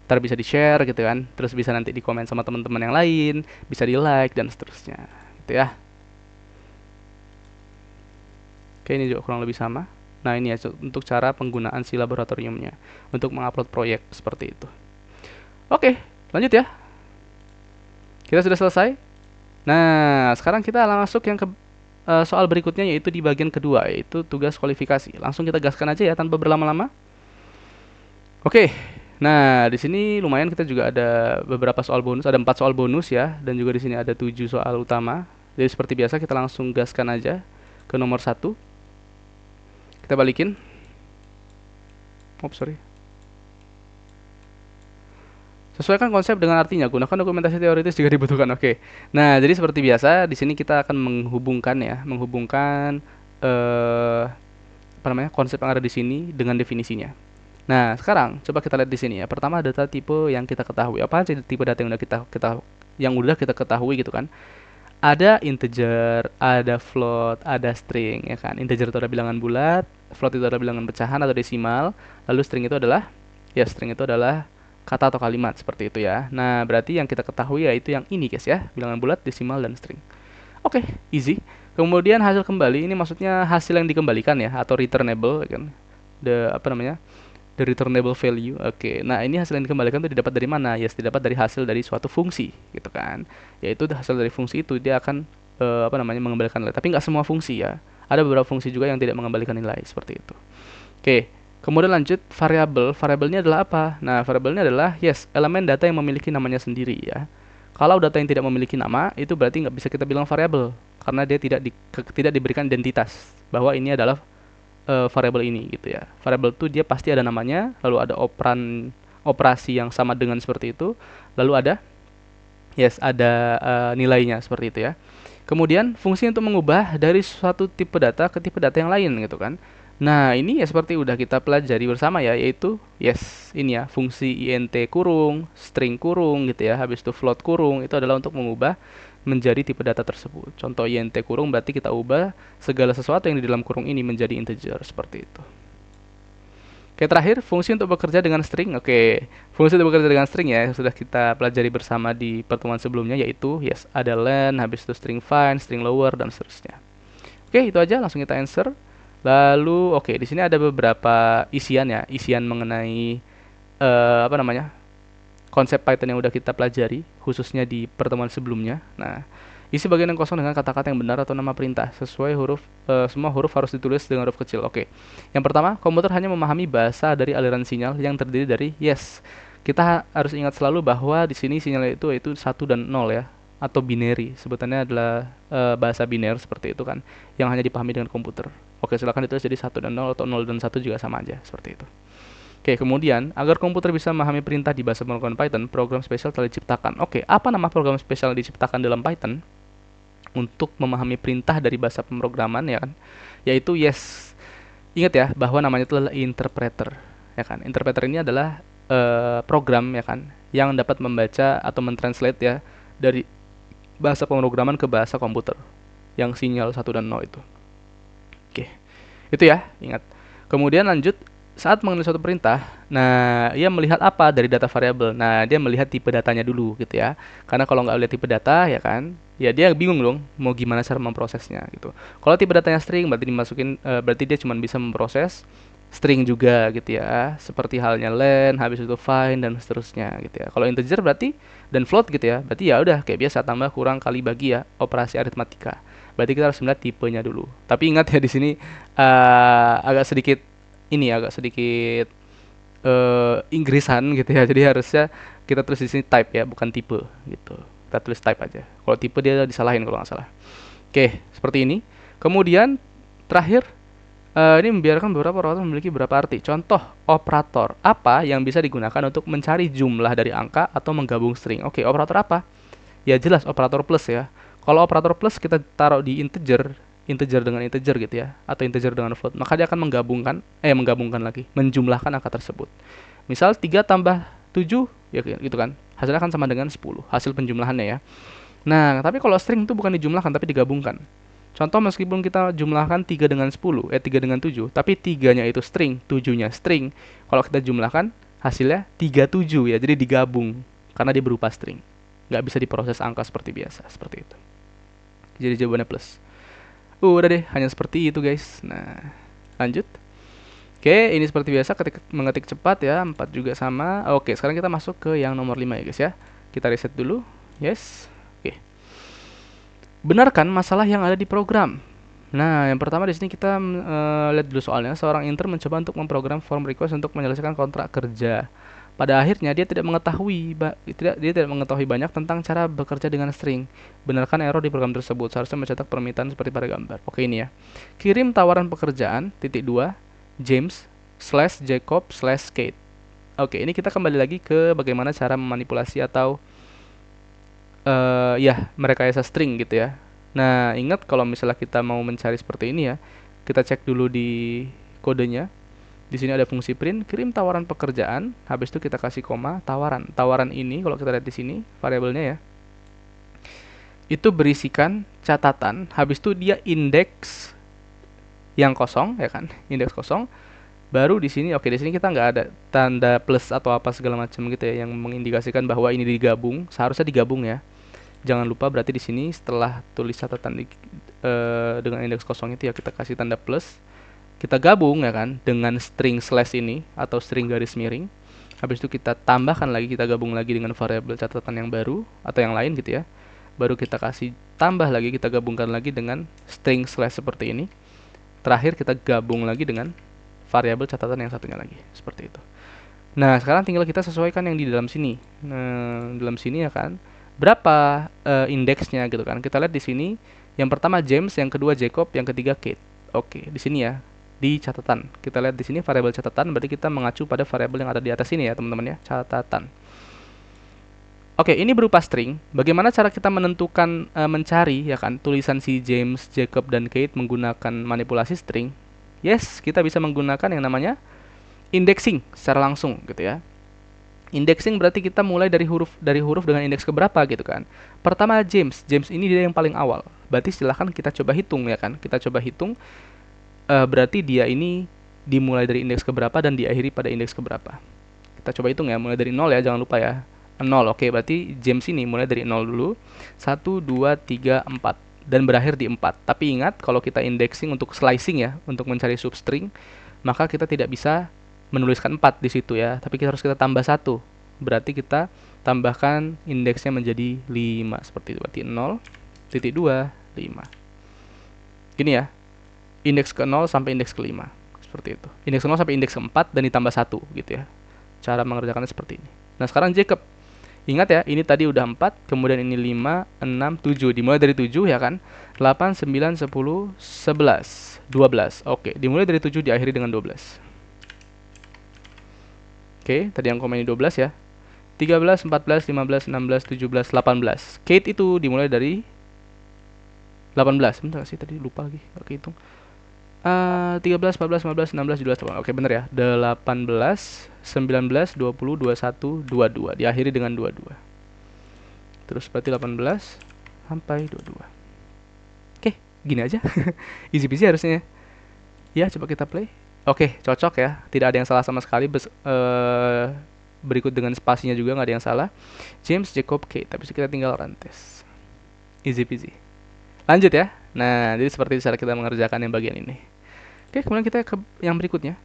ntar bisa di share gitu kan, terus bisa nanti di komen sama teman-teman yang lain, bisa di like dan seterusnya, gitu ya. Oke, ini juga kurang lebih sama. Nah ini ya untuk cara penggunaan si laboratoriumnya untuk mengupload proyek seperti itu. Oke, lanjut ya. Kita sudah selesai. Nah, sekarang kita masuk yang ke soal berikutnya, yaitu di bagian kedua, yaitu tugas kualifikasi. Langsung kita gaskan aja ya tanpa berlama-lama. Oke. Nah, di sini lumayan kita juga ada beberapa soal bonus, ada 4 soal bonus ya, dan juga di sini ada 7 soal utama. Jadi seperti biasa kita langsung gaskan aja ke nomor 1. Kita balikin. Sorry. Sesuaikan konsep dengan artinya. Gunakan dokumentasi teoritis jika dibutuhkan. Oke. Nah, jadi seperti biasa di sini kita akan menghubungkan ya, apa namanya, konsep yang ada di sini dengan definisinya. Nah, sekarang coba kita lihat di sini ya. Pertama, data tipe yang kita ketahui. Apa aja tipe data yang udah kita ketahui gitu kan? Ada integer, ada float, ada string ya kan. Integer itu ada bilangan bulat, float itu ada bilangan pecahan atau desimal, lalu string itu adalah kata atau kalimat seperti itu ya. Nah, berarti yang kita ketahui yaitu yang ini guys ya, bilangan bulat, desimal dan string. Oke, easy. Kemudian hasil kembali ini maksudnya hasil yang dikembalikan ya, atau returnable kan. Apa namanya? The returnable value. Oke. Nah, ini hasil yang dikembalikan itu didapat dari mana? Yes, didapat dari hasil dari suatu fungsi, gitu kan. Yaitu hasil dari fungsi itu dia akan apa namanya? Mengembalikan nilai. Tapi nggak semua fungsi ya. Ada beberapa fungsi juga yang tidak mengembalikan nilai seperti itu. Oke. Kemudian lanjut variabel. Variabelnya adalah apa? Nah, variabelnya adalah yes, elemen data yang memiliki namanya sendiri ya. Kalau data yang tidak memiliki nama, itu berarti nggak bisa kita bilang variabel karena dia tidak diberikan identitas bahwa ini adalah variabel ini gitu ya. Variabel itu dia pasti ada namanya, lalu ada operasi yang sama dengan seperti itu, lalu ada nilainya seperti itu ya. Kemudian fungsi untuk mengubah dari suatu tipe data ke tipe data yang lain gitu kan. Nah, ini ya seperti udah kita pelajari bersama ya, yaitu yes, ini ya, fungsi int kurung, string kurung gitu ya, habis itu float kurung, itu adalah untuk mengubah menjadi tipe data tersebut. Contoh int kurung berarti kita ubah segala sesuatu yang di dalam kurung ini menjadi integer seperti itu. Oke, terakhir fungsi untuk bekerja dengan string. Oke, fungsi untuk bekerja dengan string ya sudah kita pelajari bersama di pertemuan sebelumnya, yaitu yes, ada len, habis itu string find, string lower dan seterusnya. Oke, itu aja, langsung kita answer. Lalu oke, di sini ada beberapa isian ya, isian mengenai apa namanya? Konsep Python yang udah kita pelajari khususnya di pertemuan sebelumnya. Nah, isi bagian yang kosong dengan kata-kata yang benar atau nama perintah sesuai semua huruf harus ditulis dengan huruf kecil. Oke. Yang pertama, komputer hanya memahami bahasa dari aliran sinyal yang terdiri dari yes. Kita harus ingat selalu bahwa di sini sinyal itu 1 dan 0 ya, atau binary. Sebutannya adalah bahasa biner seperti itu kan, yang hanya dipahami dengan komputer. Oke, silakan ditulis jadi 1 dan 0 atau 0 dan 1 juga sama aja seperti itu. Oke, kemudian agar komputer bisa memahami perintah di bahasa pemrograman Python, program spesial telah diciptakan. Oke, apa nama program spesial yang diciptakan dalam Python untuk memahami perintah dari bahasa pemrograman ya kan? Yaitu yes. Ingat ya bahwa namanya itu adalah interpreter, ya kan? Interpreter ini adalah program ya kan yang dapat membaca atau mentranslate ya dari bahasa pemrograman ke bahasa komputer yang sinyal 1 dan 0 itu. Oke. Itu ya, ingat. Kemudian lanjut saat mengenali suatu perintah, nah ia melihat apa dari data variabel. Nah, dia melihat tipe datanya dulu gitu ya. Karena kalau nggak lihat tipe data ya kan, ya dia bingung dong mau gimana cara memprosesnya gitu. Kalau tipe datanya string berarti berarti dia cuma bisa memproses string juga gitu ya. Seperti halnya len, habis itu find dan seterusnya gitu ya. Kalau integer berarti dan float gitu ya. Berarti ya udah kayak biasa tambah kurang kali bagi ya, operasi aritmatika. Berarti kita harus melihat tipenya dulu. Tapi ingat ya di sini agak sedikit Inggrisan gitu ya. Jadi harusnya kita tulis di sini type ya, bukan tipe gitu. Kita tulis type aja. Kalau tipe dia disalahin kalau nggak salah. Oke, seperti ini. Kemudian terakhir ini membiarkan beberapa operator memiliki beberapa arti. Contoh operator apa yang bisa digunakan untuk mencari jumlah dari angka atau menggabung string. Oke, operator apa? Ya jelas operator plus ya. Kalau operator plus kita taruh di integer, integer dengan integer gitu ya, atau integer dengan float, maka dia akan menggabungkan lagi, menjumlahkan angka tersebut. Misal 3 tambah 7 ya gitu kan. Hasilnya akan sama dengan 10, hasil penjumlahannya ya. Nah, tapi kalau string itu bukan dijumlahkan tapi digabungkan. Contoh meskipun kita jumlahkan 3 dengan 10, 3 dengan 7, tapi 3-nya itu string, 7-nya string. Kalau kita jumlahkan hasilnya 37 ya, jadi digabung karena dia berupa string. Nggak bisa diproses angka seperti biasa, seperti itu. Jadi jawabannya plus. Udah deh, hanya seperti itu guys. Nah, lanjut. Oke, ini seperti biasa ketika mengetik cepat ya, 4 juga sama. Oke, sekarang kita masuk ke yang nomor 5 ya guys ya. Kita reset dulu. Yes. Oke. Benarkan masalah yang ada di program. Nah, yang pertama di sini kita lihat dulu soalnya. Seorang intern mencoba untuk memprogram form request untuk menyelesaikan kontrak kerja. Pada akhirnya dia tidak mengetahui banyak tentang cara bekerja dengan string. Benarkan error di program tersebut. Seharusnya mencetak permintaan seperti pada gambar. Oke, ini ya. Kirim tawaran pekerjaan (2) James /Jacob /Kate. Oke, ini kita kembali lagi ke bagaimana cara memanipulasi atau merekayasa string gitu ya. Nah, ingat kalau misalnya kita mau mencari seperti ini ya, kita cek dulu di kodenya. Di sini ada fungsi print, kirim tawaran pekerjaan, habis itu kita kasih koma, tawaran. Tawaran ini kalau kita lihat di sini variabelnya ya, itu berisikan catatan, habis itu dia indeks yang kosong ya kan, indeks kosong. Baru di sini, oke di sini kita nggak ada tanda plus atau apa segala macam gitu ya, yang mengindikasikan bahwa ini digabung, seharusnya digabung ya. Jangan lupa berarti di sini setelah tulis catatan dengan indeks kosong itu ya kita kasih tanda plus, kita gabung ya kan dengan string slash ini atau string garis miring. Habis itu kita tambahkan lagi, kita gabung lagi dengan variabel catatan yang baru atau yang lain gitu ya. Baru kita kasih tambah lagi, kita gabungkan lagi dengan string slash seperti ini. Terakhir kita gabung lagi dengan variabel catatan yang satunya lagi, seperti itu. Nah, sekarang tinggal kita sesuaikan yang di dalam sini. Nah, dalam sini ya kan, berapa indeksnya gitu kan. Kita lihat di sini, yang pertama James, yang kedua Jacob, yang ketiga Kate. Oke, di sini ya, di catatan. Kita lihat di sini variabel catatan, berarti kita mengacu pada variabel yang ada di atas ini ya, teman-teman ya, catatan. Oke, ini berupa string. Bagaimana cara kita menentukan mencari ya kan tulisan si James, Jacob dan Kate menggunakan manipulasi string? Yes, kita bisa menggunakan yang namanya indexing secara langsung gitu ya. Indexing berarti kita mulai dari huruf dengan indeks keberapa gitu kan. Pertama James, James ini dia yang paling awal. Berarti silahkan kita coba hitung ya kan. Kita coba hitung berarti dia ini dimulai dari indeks keberapa dan diakhiri pada indeks keberapa. Kita coba hitung ya, mulai dari 0 ya, jangan lupa ya. 0, oke, berarti James ini mulai dari 0 dulu. 1, 2, 3, 4 dan berakhir di 4. Tapi ingat, kalau kita indexing untuk slicing ya, untuk mencari substring, maka kita tidak bisa menuliskan 4 di situ ya, tapi kita tambah 1. Berarti kita tambahkan indeksnya menjadi 5 seperti itu. Berarti 0.2, 5. Gini ya. Indeks ke 0 sampai indeks ke 5. Seperti itu. Indeks ke 0 sampai indeks ke 4 dan ditambah 1 gitu ya. Cara mengerjakannya seperti ini. Nah, sekarang Jacob. Ingat ya, ini tadi udah 4, kemudian ini 5, 6, 7. Dimulai dari 7 ya kan. 8, 9, 10, 11, 12. Oke, dimulai dari 7 diakhiri dengan 12. Oke, tadi yang komen ini 12 ya. 13, 14, 15, 16, 17, 18. Kate itu dimulai dari 18. Bentar sih, tadi lupa lagi. Oke, hitung. 13, 14, 15, 16, 17, 18. Oke, bener ya. 18, 19, 20, 21, 22. Diakhiri dengan 22. Terus berarti 18 sampai 22. Oke, gini aja. Easy peasy harusnya. Ya, coba kita play. Oke, cocok ya. Tidak ada yang salah sama sekali. Berikut dengan spasinya juga nggak ada yang salah. James, Jacob, Kate. Tapi kita tinggal run test. Easy peasy. Lanjut ya. Nah, jadi seperti cara kita mengerjakan yang bagian ini. Oke, kemudian kita ke yang berikutnya.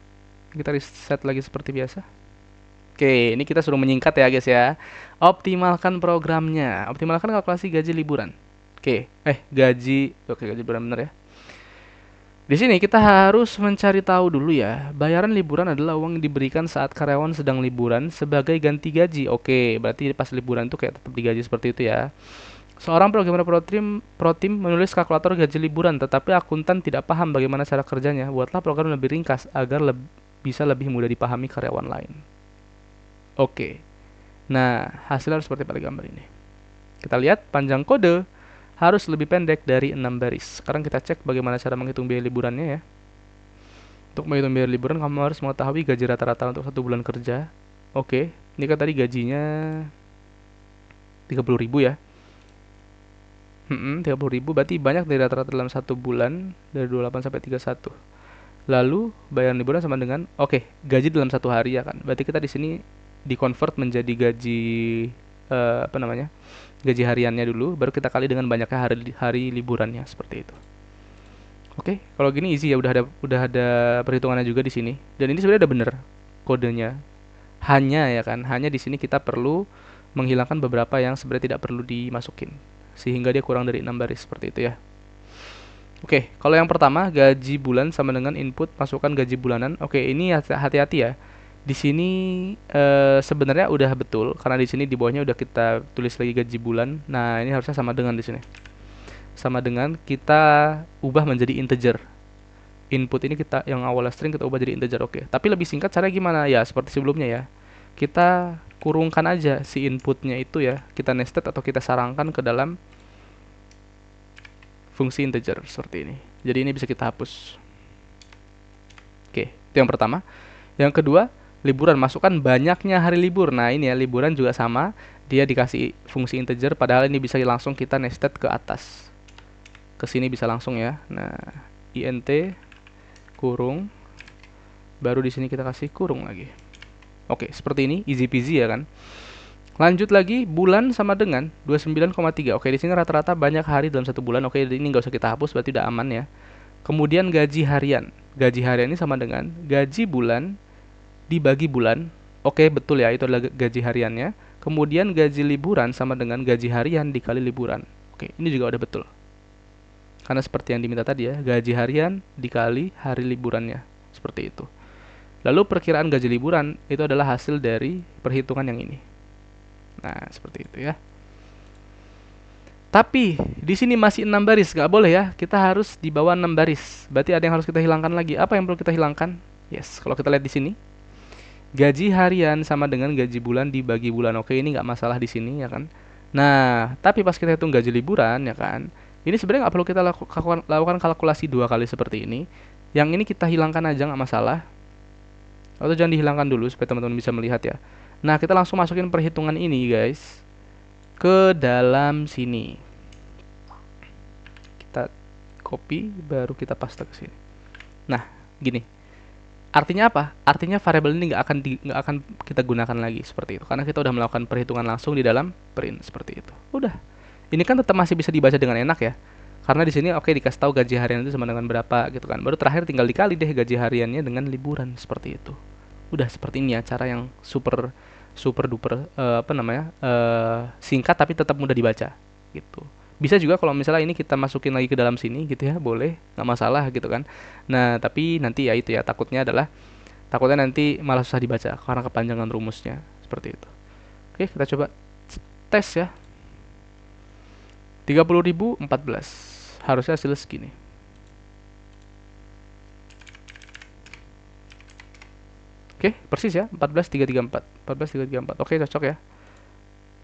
Kita reset lagi seperti biasa. Oke, ini kita suruh menyingkat ya guys ya. Optimalkan programnya. Optimalkan kalkulasi gaji liburan. Oke, gaji liburan bener ya. Di sini kita harus mencari tahu dulu ya. Bayaran liburan adalah uang yang diberikan saat karyawan sedang liburan sebagai ganti gaji. Oke, berarti pas liburan itu kayak tetap digaji seperti itu ya. Seorang programmer pro tim menulis kalkulator gaji liburan, tetapi akuntan tidak paham bagaimana cara kerjanya. Buatlah program lebih ringkas agar bisa lebih mudah dipahami karyawan lain. Oke. Nah, hasilnya seperti pada gambar ini. Kita lihat panjang kode harus lebih pendek dari 6 baris. Sekarang kita cek bagaimana cara menghitung biaya liburannya ya. Untuk menghitung biaya liburan, kamu harus mengetahui gaji rata-rata untuk 1 bulan kerja. Oke, ini kan tadi gajinya 30.000 ya. 30.000 berarti banyak dari rata-rata dalam 1 bulan dari 28 sampai 31. Lalu bayaran liburan sama dengan gaji dalam 1 hari ya kan. Berarti kita di sini di-convert menjadi gaji gaji hariannya dulu, baru kita kali dengan banyaknya hari liburannya seperti itu. Oke, kalau gini easy ya, udah ada perhitungannya juga di sini. Dan ini sebenarnya udah bener kodenya. Hanya ya kan, hanya di sini kita perlu menghilangkan beberapa yang sebenarnya tidak perlu dimasukin, sehingga dia kurang dari 6 baris seperti itu ya. Oke, kalau yang pertama gaji bulan sama dengan input masukkan gaji bulanan. Oke, ini hati-hati ya. Di sini sebenarnya udah betul karena di sini di bawahnya udah kita tulis lagi gaji bulan. Nah, ini harusnya sama dengan di sini. Sama dengan kita ubah menjadi integer. Input ini kita yang awalnya string kita ubah jadi integer. Oke. Tapi lebih singkat caranya gimana? Ya, seperti sebelumnya ya. Kita kurungkan aja si inputnya itu ya. Kita nested atau kita sarangkan ke dalam fungsi integer seperti ini. Jadi ini bisa kita hapus. Oke, itu yang pertama. Yang kedua, liburan, masukkan banyaknya hari libur. Nah, ini ya, liburan juga sama. Dia dikasih fungsi integer, padahal ini bisa langsung kita nested ke atas. Ke sini bisa langsung ya. Nah, int kurung, baru di sini kita kasih kurung lagi. Oke, seperti ini, easy peasy ya kan. Lanjut lagi, bulan sama dengan 29,3. Oke, di sini rata-rata banyak hari dalam satu bulan. Oke, ini nggak usah kita hapus, berarti udah aman ya. Kemudian gaji harian. Gaji harian ini sama dengan gaji bulan dibagi bulan. Oke, betul ya, itu adalah gaji hariannya. Kemudian gaji liburan sama dengan gaji harian dikali liburan. Oke, ini juga udah betul. Karena seperti yang diminta tadi ya, gaji harian dikali hari liburannya. Seperti itu. Lalu perkiraan gaji liburan itu adalah hasil dari perhitungan yang ini. Nah, seperti itu ya. Tapi di sini masih 6 baris, nggak boleh ya. Kita harus di bawah 6 baris. Berarti ada yang harus kita hilangkan lagi. Apa yang perlu kita hilangkan? Yes, kalau kita lihat di sini, gaji harian sama dengan gaji bulan dibagi bulan. Oke, ini nggak masalah di sini ya kan. Nah, tapi pas kita hitung gaji liburan ya kan, ini sebenarnya nggak perlu kita lakukan kalkulasi dua kali seperti ini. Yang ini kita hilangkan aja nggak masalah. Atau jangan dihilangkan dulu supaya teman-teman bisa melihat ya. Nah, kita langsung masukin perhitungan ini guys ke dalam sini. Kita copy baru kita paste ke sini. Nah, gini. Artinya apa? Artinya variabel ini nggak akan kita gunakan lagi seperti itu karena kita udah melakukan perhitungan langsung di dalam print seperti itu. Udah. Ini kan tetap masih bisa dibaca dengan enak ya. Karena di sini oke dikasih tahu gaji harian itu sama dengan berapa gitu kan. Baru terakhir tinggal dikali deh gaji hariannya dengan liburan seperti itu. Udah seperti ini ya cara yang super super duper singkat tapi tetap mudah dibaca gitu. Bisa juga kalau misalnya ini kita masukin lagi ke dalam sini gitu ya, boleh, nggak masalah gitu kan. Nah, tapi nanti ya itu ya takutnya nanti malah susah dibaca karena kepanjangan rumusnya seperti itu. Oke, kita coba tes ya. 30.014 harusnya hasil segini. Oke, persis ya, 14.334. 14.334. Oke, cocok ya.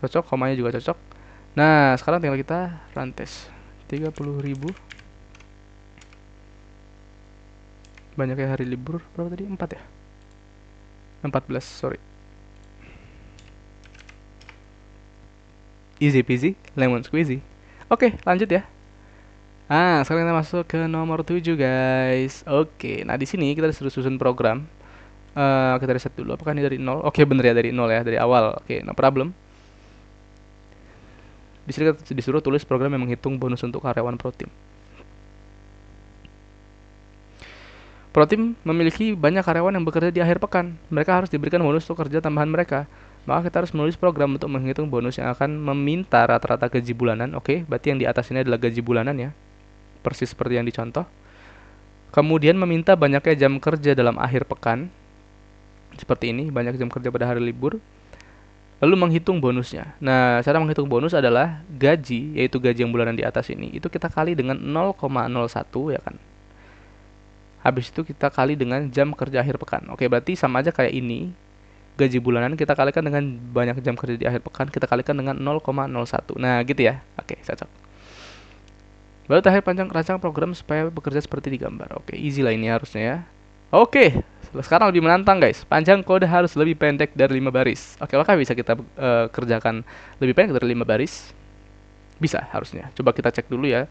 Cocok, komanya juga cocok. Nah, sekarang tinggal kita run test. 30.000. Banyaknya hari libur berapa tadi? 4 ya? 14, sorry. Easy peasy, lemon squeezy. Oke, lanjut ya. Sekarang kita masuk ke nomor 7 guys. Oke, nah di sini kita disuruh susun program. Kita reset dulu. Apakah ini dari 0? Oke, bener ya dari 0 ya, dari awal. Oke, no problem. Di sini kita disuruh tulis program yang menghitung bonus untuk karyawan ProTeam. ProTeam memiliki banyak karyawan yang bekerja di akhir pekan. Mereka harus diberikan bonus untuk kerja tambahan mereka. Maka kita harus menulis program untuk menghitung bonus yang akan meminta rata-rata gaji bulanan. Oke, berarti yang di atas ini adalah gaji bulanan ya. Persis seperti yang dicontoh. Kemudian meminta banyaknya jam kerja dalam akhir pekan. Seperti ini, banyak jam kerja pada hari libur. Lalu menghitung bonusnya. Nah, cara menghitung bonus adalah gaji, yaitu gaji yang bulanan di atas ini, itu kita kali dengan 0,01 ya kan. Habis itu kita kali dengan jam kerja akhir pekan. Oke, berarti sama aja kayak ini. Gaji bulanan kita kalikan dengan banyak jam kerja di akhir pekan, kita kalikan dengan 0,01. Nah, gitu ya. Oke, cocok. Baru terakhir rancang program supaya bekerja seperti di gambar. Oke, easy lah ini harusnya ya. Oke, sekarang lebih menantang guys. Panjang kode harus lebih pendek dari 5 baris. Oke, apakah bisa kita kerjakan lebih pendek dari 5 baris? Bisa harusnya. Coba kita cek dulu ya.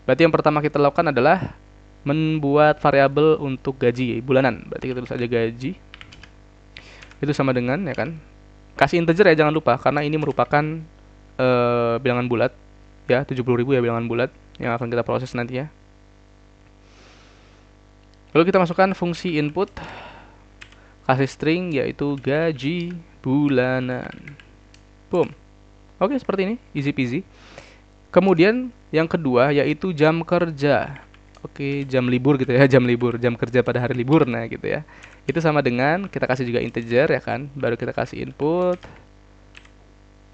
Berarti yang pertama kita lakukan adalah membuat variabel untuk gaji bulanan. Berarti kita tulis aja gaji. Itu sama dengan ya kan. Kasih integer ya jangan lupa karena ini merupakan bilangan bulat ya, 70.000 ya bilangan bulat yang akan kita proses nanti ya. Lalu kita masukkan fungsi input, kasih string yaitu gaji bulanan. Boom. Oke, seperti ini, easy peasy. Kemudian yang kedua yaitu jam kerja. Oke, jam libur gitu ya, jam libur, jam kerja pada hari libur, nah gitu ya. Itu sama dengan kita kasih juga integer ya kan, baru kita kasih input.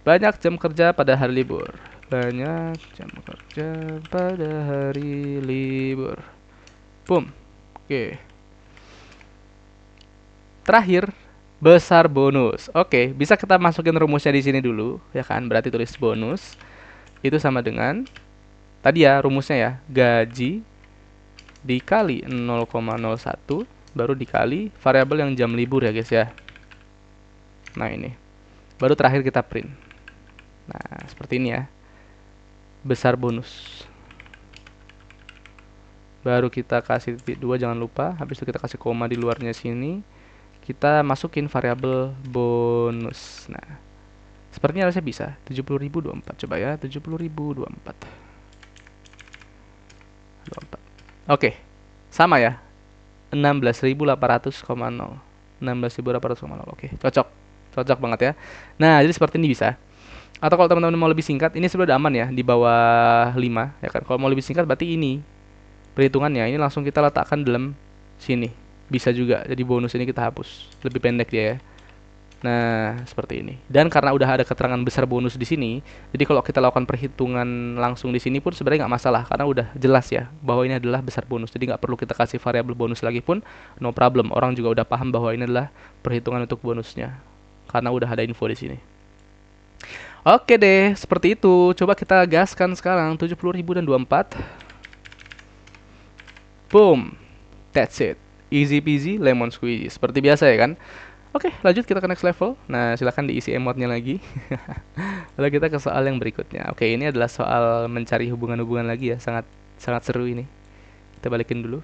Banyak jam kerja pada hari libur. Banyak jam kerja pada hari libur. Boom. Oke. Terakhir, besar bonus. Oke, bisa kita masukin rumusnya di sini dulu, ya kan? Berarti tulis bonus itu sama dengan tadi ya rumusnya ya, gaji dikali 0,01 baru dikali variabel yang jam libur ya guys ya. Nah ini. Baru terakhir kita print. Nah, seperti ini ya. Besar bonus. Baru kita kasih titik 2 jangan lupa, habis itu kita kasih koma di luarnya sini. Kita masukin variabel bonus. Nah, Sepertinya harusnya bisa. 70.024 coba ya, 70.024. 24. Oke. Sama ya. 16.800,0. 16.800,0. Oke, cocok. Cocok banget ya. Nah, jadi seperti ini bisa. Atau kalau teman-teman mau lebih singkat, ini sebenarnya aman ya, di bawah 5 ya kan. Kalau mau lebih singkat berarti ini perhitungannya ini langsung kita letakkan dalam sini. Bisa juga. Jadi bonus ini kita hapus. Lebih pendek dia ya. Nah, seperti ini. Dan karena udah ada keterangan besar bonus di sini, jadi kalau kita lakukan perhitungan langsung di sini pun sebenarnya nggak masalah karena udah jelas ya bahwa ini adalah besar bonus. Jadi nggak perlu kita kasih variabel bonus lagi pun, no problem. Orang juga udah paham bahwa ini adalah perhitungan untuk bonusnya karena udah ada info di sini. Oke deh, seperti itu. Coba kita gaskan sekarang 70.000 dan 24. Boom. That's it. Easy peasy lemon squeezy. Seperti biasa ya kan? Oke, lanjut kita ke next level. Nah, silahkan diisi emotnya lagi. Lalu kita ke soal yang berikutnya. Oke, ini adalah soal mencari hubungan-hubungan lagi ya. Sangat sangat seru ini. Kita balikin dulu.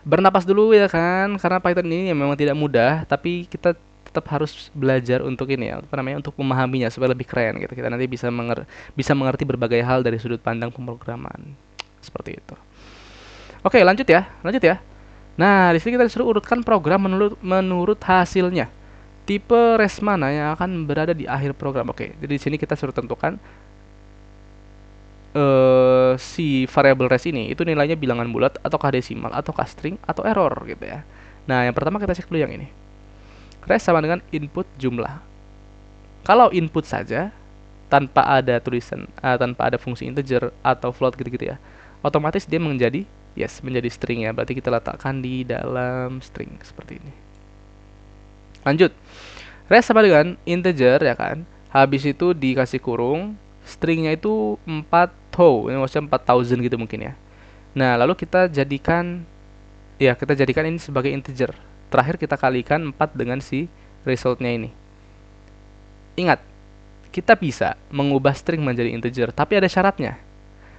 Bernapas dulu ya kan, karena Python ini memang tidak mudah, tapi kita tetap harus belajar untuk ini ya, apa namanya, untuk memahaminya supaya lebih keren gitu. Kita nanti bisa mengerti berbagai hal dari sudut pandang pemrograman. Seperti itu. Oke, lanjut ya. Lanjut ya. Nah, di sini kita disuruh urutkan program menurut hasilnya. Tipe res mana yang akan berada di akhir program. Oke, jadi di sini kita suruh tentukan si variable res ini itu nilainya bilangan bulat ataukah desimal ataukah string atau error gitu ya. Nah, yang pertama kita cek dulu yang ini. Res sama dengan input jumlah. Kalau input saja tanpa ada tulisan tanpa ada fungsi integer atau float gitu-gitu ya, otomatis dia menjadi string ya. Berarti kita letakkan di dalam string seperti ini. Lanjut. Res sama dengan integer ya kan. Habis itu dikasih kurung, stringnya itu 4 ini maksudnya 4000 gitu mungkin ya. Nah, lalu kita jadikan ini sebagai integer. Terakhir kita kalikan 4 dengan si resultnya ini. Ingat, kita bisa mengubah string menjadi integer, tapi ada syaratnya.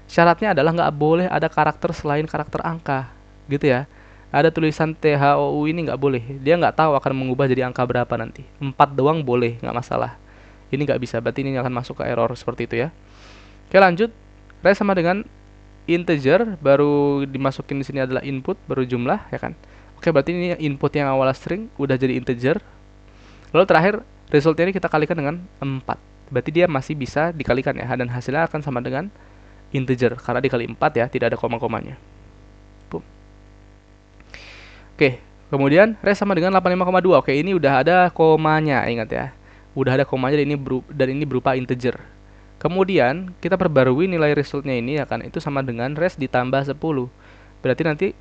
Syaratnya adalah nggak boleh ada karakter selain karakter angka, gitu ya. Ada tulisan THOU ini nggak boleh. Dia nggak tahu akan mengubah jadi angka berapa nanti. 4 doang boleh, nggak masalah. Ini nggak bisa, berarti ini akan masuk ke error seperti itu ya. Oke, lanjut. Res sama dengan integer, baru dimasukin di sini adalah input, baru jumlah ya kan. Oke, berarti ini input yang awalnya string udah jadi integer. Lalu terakhir resultnya ini kita kalikan dengan 4. Berarti dia masih bisa dikalikan ya, dan hasilnya akan sama dengan integer karena dikali 4 ya, tidak ada koma-komanya. Boom. Oke, kemudian res sama dengan 85,2. Oke, ini udah ada komanya, ingat ya. Udah ada komanya dan ini berupa integer. Kemudian kita perbarui nilai resultnya ini ya kan, itu sama dengan res ditambah 10. Berarti nanti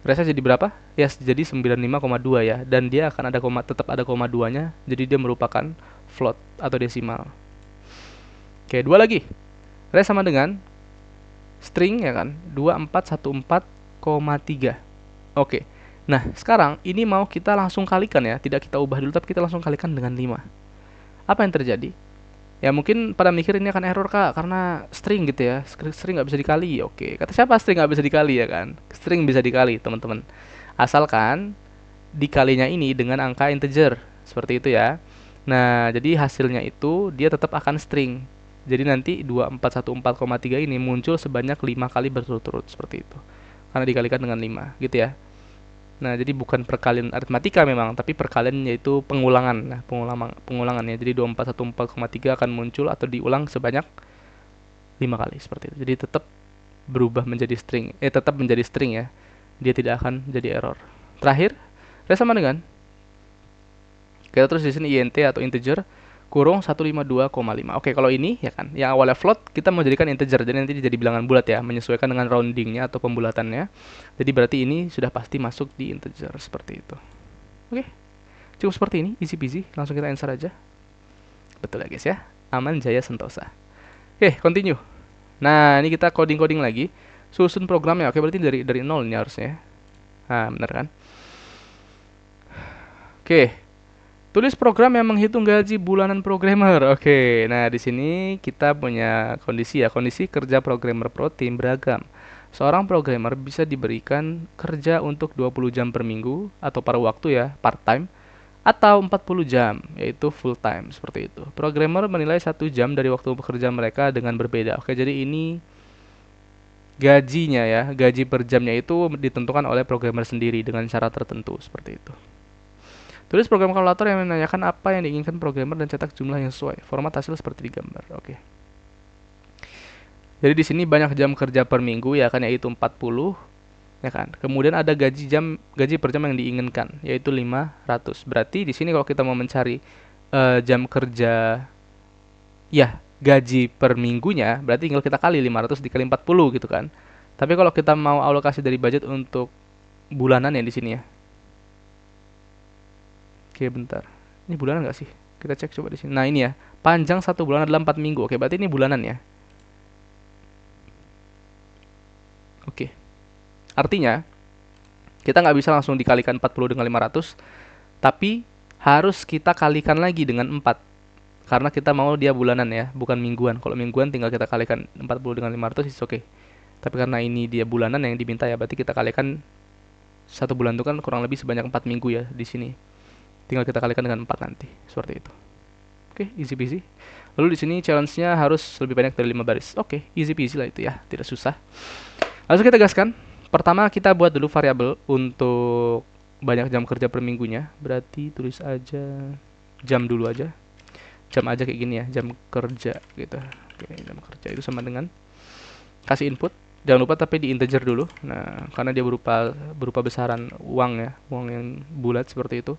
resnya jadi berapa? Ya, jadi 95,2 ya, dan dia akan ada tetap ada koma 2-nya, jadi dia merupakan float atau desimal. Oke, dua lagi. Res sama dengan string ya kan, 2414,3. Oke. Nah, sekarang ini mau kita langsung kalikan ya, tidak kita ubah dulu tapi kita langsung kalikan dengan 5. Apa yang terjadi? Ya mungkin pada mikir ini akan error kak, karena string gitu ya, string nggak bisa dikali. Oke, kata siapa string nggak bisa dikali ya kan? String bisa dikali teman-teman, asalkan dikalinya ini dengan angka integer, seperti itu ya. Nah, jadi hasilnya itu dia tetap akan string. Jadi nanti 2414,3 ini muncul sebanyak 5 kali berturut-turut, seperti itu. Karena dikalikan dengan 5, gitu ya. Nah, jadi bukan perkalian aritmatika memang, tapi perkalian yaitu pengulangan. Nah, pengulangan ya. Jadi 2414,3 akan muncul atau diulang sebanyak 5 kali seperti itu. Jadi tetap berubah menjadi string. Tetap menjadi string ya. Dia tidak akan jadi error. Terakhir, sama dengan kita terus di sini int atau integer kurung 152,5. Oke, kalau ini ya kan, yang awalnya float kita mau jadikan integer, jadi nanti jadi bilangan bulat ya, menyesuaikan dengan roundingnya atau pembulatannya. Jadi berarti ini sudah pasti masuk di integer seperti itu. Oke, cukup seperti ini, easy peasy. Langsung kita answer aja. Betul ya guys ya, aman jaya sentosa. Oke, continue. Nah, ini kita coding lagi. Susun programnya. Oke, berarti dari nol ini harusnya. Nah, bener kan? Oke. Tulis program yang menghitung gaji bulanan programmer. Oke, nah di sini kita punya kondisi ya, kondisi kerja programmer pro tim beragam. Seorang programmer bisa diberikan kerja untuk 20 jam per minggu atau paruh waktu ya, part time, atau 40 jam, yaitu full time seperti itu. Programmer menilai 1 jam dari waktu bekerja mereka dengan berbeda. Oke, jadi ini gajinya ya, gaji per jamnya itu ditentukan oleh programmer sendiri dengan cara tertentu seperti itu. Tulis program kalkulator yang menanyakan apa yang diinginkan programmer dan cetak jumlah yang sesuai. Format hasil seperti di gambar. Oke. Jadi di sini banyak jam kerja per minggu ya kan, yaitu 40 ya kan. Kemudian ada gaji per jam yang diinginkan yaitu 500. Berarti di sini kalau kita mau mencari jam kerja ya gaji per minggunya, berarti tinggal kita kali 500 dikali 40 gitu kan. Tapi kalau kita mau alokasi dari budget untuk bulanan ya di sini ya. Oke, bentar. Ini bulanan nggak sih? Kita cek coba di sini. Nah, ini ya. Panjang 1 bulan adalah 4 minggu. Oke, berarti ini bulanan ya. Oke. Artinya, kita nggak bisa langsung dikalikan 40 dengan 500, tapi harus kita kalikan lagi dengan 4. Karena kita mau dia bulanan ya, bukan mingguan. Kalau mingguan tinggal kita kalikan 40 dengan 500, it's okay. Tapi karena ini dia bulanan yang diminta ya, berarti kita kalikan 1 bulan itu kan kurang lebih sebanyak 4 minggu ya di sini. Tinggal kita kalikan dengan 4 nanti, seperti itu. Oke, easy peasy. Lalu di sini challenge-nya harus lebih banyak dari 5 baris. Oke, easy peasy lah itu ya, tidak susah. Langsung kita gaskan. Pertama kita buat dulu variabel untuk banyak jam kerja per minggunya. Berarti tulis aja jam dulu aja. Jam aja kayak gini ya, jam kerja gitu. Oke, jam kerja itu sama dengan kasih input. Jangan lupa tapi di integer dulu. Nah, karena dia berupa besaran uang ya, uang yang bulat seperti itu.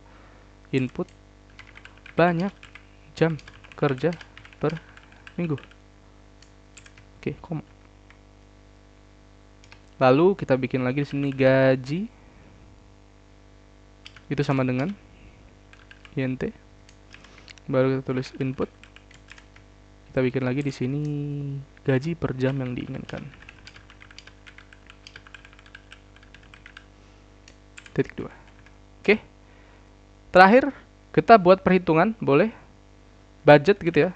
Input banyak jam kerja per minggu. Oke, koma. Lalu kita bikin lagi di sini gaji. Itu sama dengan int. Baru kita tulis input. Kita bikin lagi di sini gaji per jam yang diinginkan. Titik 2. Oke. Terakhir kita buat perhitungan, boleh budget gitu ya.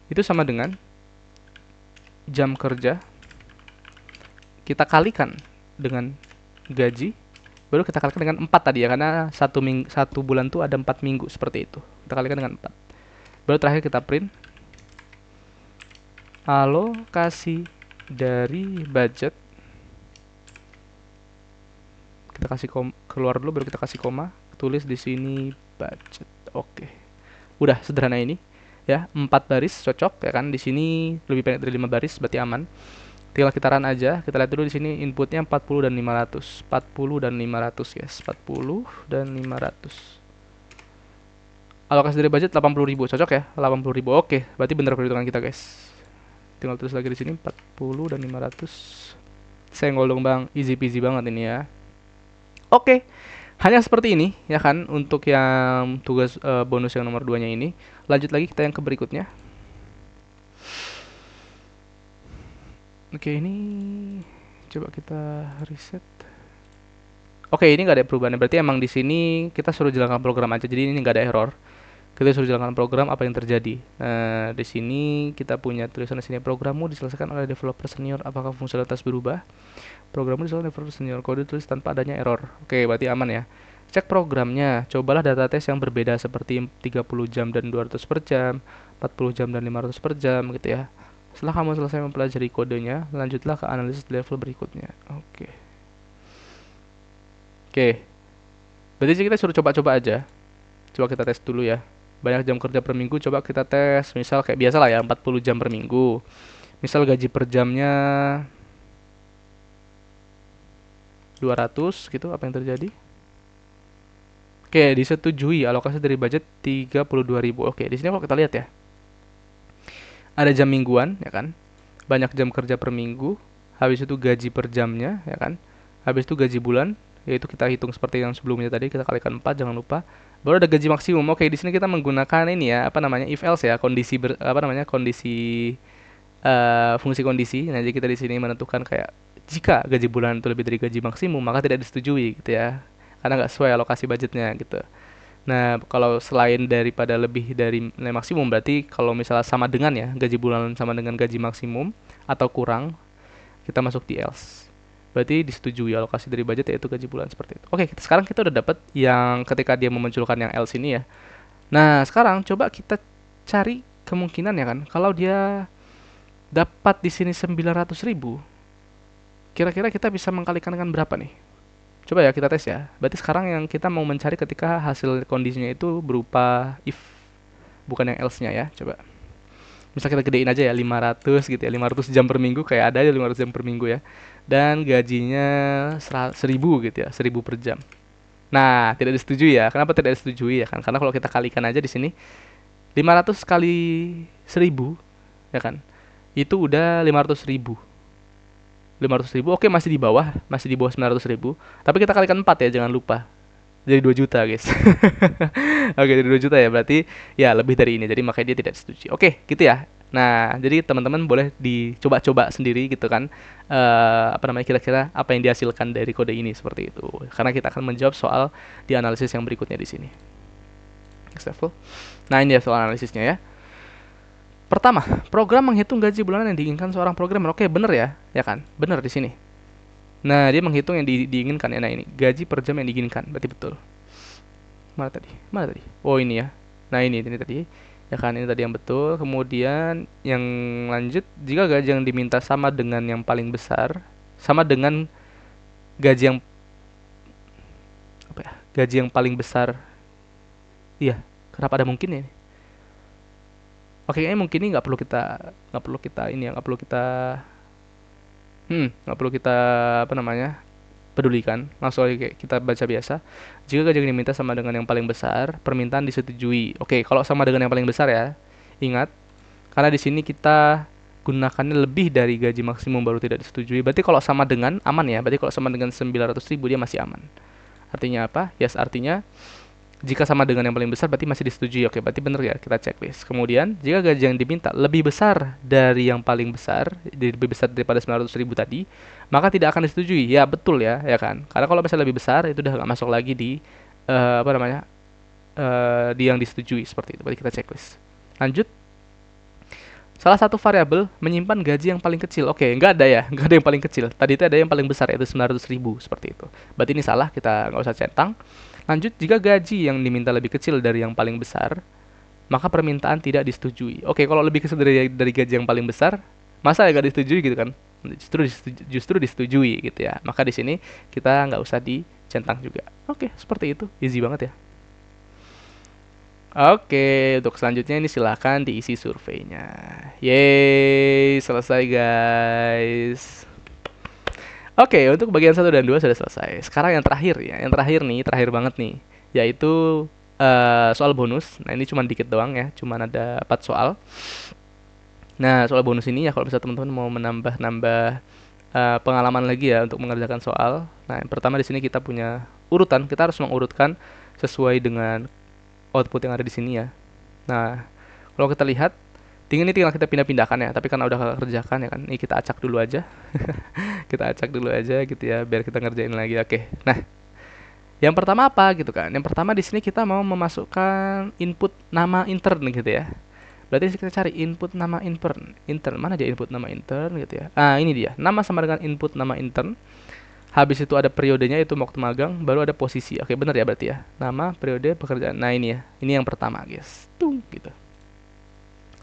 Itu sama dengan jam kerja kita kalikan dengan gaji, baru kita kalikan dengan 4 tadi ya, karena satu bulan tuh ada 4 minggu seperti itu. Kita kalikan dengan 4. Baru terakhir kita print alokasi dari budget. Kita kasih keluar dulu, baru kita kasih koma, tulis di sini budget. Oke. Udah sederhana ini ya, 4 baris cocok ya kan. Di sini lebih pendek dari 5 baris berarti aman. Tinggal kita run aja. Kita lihat dulu di sini inputnya 40 dan 500. 40 dan 500 guys. 40 dan 500. Alokasi dari budget 80.000 cocok ya. 80.000. Oke, berarti benar perhitungan kita guys. Tinggal tulis lagi di sini 40 dan 500. Senggol dong bang, easy peasy banget ini ya. Oke, hanya seperti ini ya kan untuk yang tugas bonus yang nomor 2 nya ini. Lanjut lagi kita yang ke berikutnya. Oke, ini coba kita reset. Oke, ini nggak ada perubahan. Berarti emang di sini kita suruh jalankan program aja. Jadi ini nggak ada error. Kita suruh jalankan program, apa yang terjadi. Nah, di sini kita punya tulisan di sini, programmu diselesaikan oleh developer senior. Apakah fungsionalitas berubah? Programmu diselesaikan oleh developer senior. Kode tulis tanpa adanya error. Oke, berarti aman ya. Cek programnya. Cobalah data tes yang berbeda seperti 30 jam dan 200 per jam, 40 jam dan 500 per jam gitu ya. Setelah kamu selesai mempelajari kodenya, lanjutlah ke analisis level berikutnya. Oke. Oke. Berarti kita suruh coba-coba aja. Coba kita tes dulu ya. Banyak jam kerja per minggu, coba kita tes. Misal kayak biasa lah ya, 40 jam per minggu. Misal gaji per jamnya 200 gitu, apa yang terjadi? Oke, disetujui alokasi dari budget 32.000. Oke, di sini kalau kita lihat ya. Ada jam mingguan, ya kan? Banyak jam kerja per minggu. Habis itu gaji per jamnya, ya kan? Habis itu gaji bulan, yaitu kita hitung seperti yang sebelumnya tadi, kita kalikan 4, jangan lupa. Baru ada gaji maksimum. Oke, di sini kita menggunakan ini ya, apa namanya? If else ya, kondisi fungsi kondisi. Nah, jadi kita di sini menentukan kayak jika gaji bulan itu lebih dari gaji maksimum, maka tidak disetujui gitu ya. Karena nggak sesuai alokasi budgetnya gitu. Nah, kalau selain daripada lebih dari nilai maksimum, berarti kalau misalnya sama dengan ya, gaji bulanan sama dengan gaji maksimum atau kurang, kita masuk di else. Berarti disetujui alokasi dari budget yaitu gaji bulan seperti itu. Oke, sekarang kita udah dapat yang ketika dia memunculkan yang else ini ya. Nah, sekarang coba kita cari kemungkinan ya kan. Kalau dia dapat di sini 900.000, kira-kira kita bisa mengkalikan dengan berapa nih? Coba ya kita tes ya. Berarti sekarang yang kita mau mencari ketika hasil kondisinya itu berupa if, bukan yang else-nya ya. Coba. Misal kita gedein aja ya 500 gitu ya. 500 jam per minggu, kayak ada aja 500 jam per minggu ya. Dan gajinya 1000 gitu ya, 1000 per jam. Nah, tidak disetujui ya. Kenapa tidak disetujui ya kan? Karena kalau kita kalikan aja di sini 500 kali 1000 ya kan. Itu udah 500.000. 500.000, oke, masih di bawah 900.000. Tapi kita kalikan 4 ya, jangan lupa. Jadi 2 juta guys. Oke, jadi 2 juta ya, berarti ya lebih dari ini. Jadi makanya dia tidak setuju. Oke, gitu ya. Nah, jadi teman-teman boleh dicoba-coba sendiri gitu kan. Apa namanya, kira-kira apa yang dihasilkan dari kode ini seperti itu. Karena kita akan menjawab soal di analisis yang berikutnya di sini. Next level. Nah, ini ya soal analisisnya ya. Pertama, program menghitung gaji bulanan yang diinginkan seorang programmer. Oke, bener ya kan? Bener di sini. Nah, dia menghitung yang diinginkan ya. Nah, ini gaji per jam yang diinginkan. Berarti betul. Mana tadi? Mana tadi? Oh, ini ya. Nah, ini tadi. Ya kan, ini tadi yang betul. Kemudian yang lanjut, jika gaji yang diminta sama dengan yang paling besar, sama dengan gaji yang apa ya? Gaji yang paling besar. Iya, kenapa ada mungkin ya? Oke, kayaknya mungkin ini nggak perlu kita ini ya, nggak perlu kita apa namanya pedulikan, langsung aja kayak kita baca biasa. Jika gaji yang diminta sama dengan yang paling besar, permintaan disetujui. Oke, kalau sama dengan yang paling besar ya, ingat, karena di sini kita gunakannya lebih dari gaji maksimum baru tidak disetujui. Berarti kalau sama dengan aman ya, berarti kalau sama dengan 900.000 dia masih aman. Artinya apa? Yes, artinya jika sama dengan yang paling besar berarti masih disetujui. Oke, berarti benar ya, kita checklist. Kemudian, jika gaji yang diminta lebih besar dari yang paling besar, lebih besar daripada 900.000 tadi, maka tidak akan disetujui. Ya, betul ya kan? Karena kalau misalnya lebih besar, itu udah nggak masuk lagi di apa namanya? Di yang disetujui seperti itu. Berarti kita checklist. Lanjut. Salah satu variabel menyimpan gaji yang paling kecil. Oke, nggak ada ya, nggak ada yang paling kecil. Tadi itu ada yang paling besar, yaitu 900.000 seperti itu. Berarti ini salah, kita nggak usah centang. Lanjut, jika gaji yang diminta lebih kecil dari yang paling besar, maka permintaan tidak disetujui. Oke, kalau lebih kecil dari gaji yang paling besar, masa ya nggak disetujui gitu kan? Justru disetujui gitu ya. Maka di sini kita nggak usah dicentang juga. Oke, seperti itu, easy banget ya. Oke, untuk selanjutnya ini silahkan diisi surveinya. Yeay, selesai guys. Oke, untuk bagian satu dan 2 sudah selesai. Sekarang yang terakhir ya, yang terakhir nih, terakhir banget nih, yaitu soal bonus. Nah, ini cuma dikit doang ya, cuma ada 4 soal. Nah, soal bonus ini ya kalau misalnya teman-teman mau menambah-nambah pengalaman lagi ya untuk mengerjakan soal. Nah, yang pertama di sini kita punya urutan, kita harus mengurutkan sesuai dengan output yang ada di sini ya. Nah, kalau kita lihat, ini tinggal kita pindah-pindahkan ya, tapi karena udah kerjakan ya kan, ini kita acak dulu aja. Kita acak dulu aja gitu ya, biar kita ngerjain lagi. Oke. Nah, yang pertama apa gitu kan? Yang pertama di sini kita mau memasukkan input nama intern gitu ya. Berarti kita cari input nama intern. Intern mana dia input nama intern gitu ya? Ah, ini dia. Nama sama dengan input nama intern. Habis itu ada periodenya, itu waktu magang, baru ada posisi. Oke, benar ya berarti ya. Nama, periode, pekerjaan. Nah, ini ya. Ini yang pertama, guys. Tung gitu.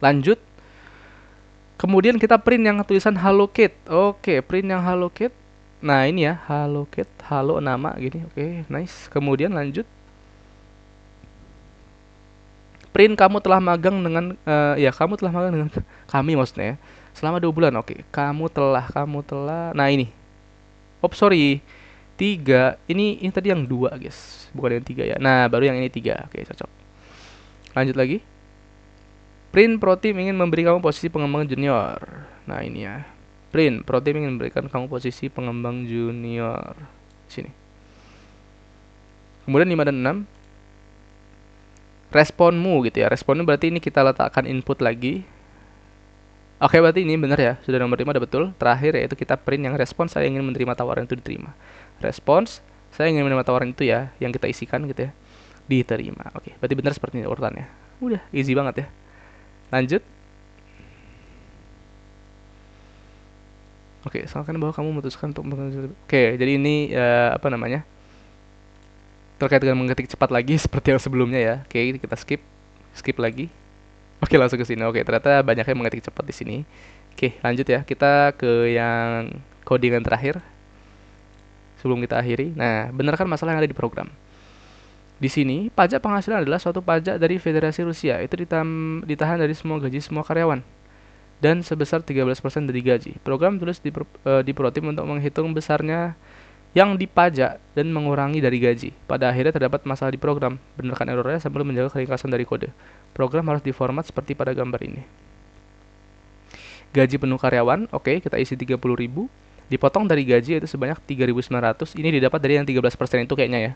Lanjut. Kemudian kita print yang tulisan Hello Kit. Oke, print yang Hello Kit. Nah, ini ya, Hello Kit, halo nama gini. Oke, nice. Kemudian lanjut. Print kamu telah magang dengan ya, kamu telah magang dengan kami maksudnya ya. Selama 2 bulan. Oke, kamu telah. Nah, ini. Oh, sorry. 3. Ini tadi yang 2, guys. Bukan yang 3 ya. Nah, baru yang ini 3. Oke, cocok. Lanjut lagi. Print Protein ingin memberi kamu posisi pengembang junior. Nah, ini ya. Print Protein ingin memberikan kamu posisi pengembang junior. Sini. Kemudian 5 dan 6. Responmu gitu ya. Responmu berarti ini kita letakkan input lagi. Oke, berarti ini benar ya. Sudah nomor 5 udah betul. Terakhir yaitu kita print yang respons saya ingin menerima tawaran itu diterima. Respons saya ingin menerima tawaran itu ya, yang kita isikan gitu ya. Diterima. Oke, berarti benar seperti ini urutannya. Udah, easy banget ya. Lanjut. Oke, misalkan bahwa kamu memutuskan untuk Oke, jadi ini apa namanya? Terkait dengan mengetik cepat lagi seperti yang sebelumnya ya. Oke, kita skip lagi. Oke, langsung ke sini. Oke, ternyata banyak yang mengetik cepat di sini. Oke, lanjut ya. Kita ke yang codingan terakhir sebelum kita akhiri. Nah, benarkan masalah yang ada di program. Di sini, pajak penghasilan adalah suatu pajak dari Federasi Rusia. Itu ditahan dari semua gaji semua karyawan dan sebesar 13% dari gaji. Program tulis di Protim untuk menghitung besarnya yang dipajak dan mengurangi dari gaji. Pada akhirnya terdapat masalah di program. Benarkan errornya sambil menjaga keringkasan dari kode. Program harus diformat seperti pada gambar ini. Gaji penuh karyawan, oke, kita isi 30.000. Dipotong dari gaji itu sebanyak 3.900. Ini didapat dari yang 13% itu kayaknya ya.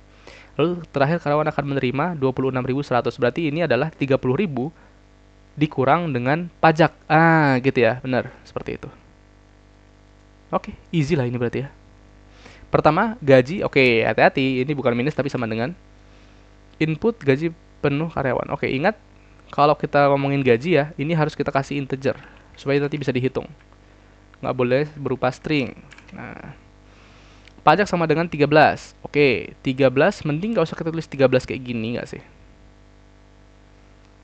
Lalu terakhir karyawan akan menerima 26.100. Berarti ini adalah 30.000 dikurang dengan pajak. Ah, gitu ya. Benar, seperti itu. Oke, easy lah ini berarti ya. Pertama, gaji. Oke, hati-hati. Ini bukan minus tapi sama dengan input gaji penuh karyawan. Oke, ingat kalau kita ngomongin gaji ya, ini harus kita kasih integer supaya nanti bisa dihitung. Nggak boleh berupa string. Nah, pajak sama dengan 13. Oke, 13 mending nggak usah kita tulis 13 kayak gini nggak sih?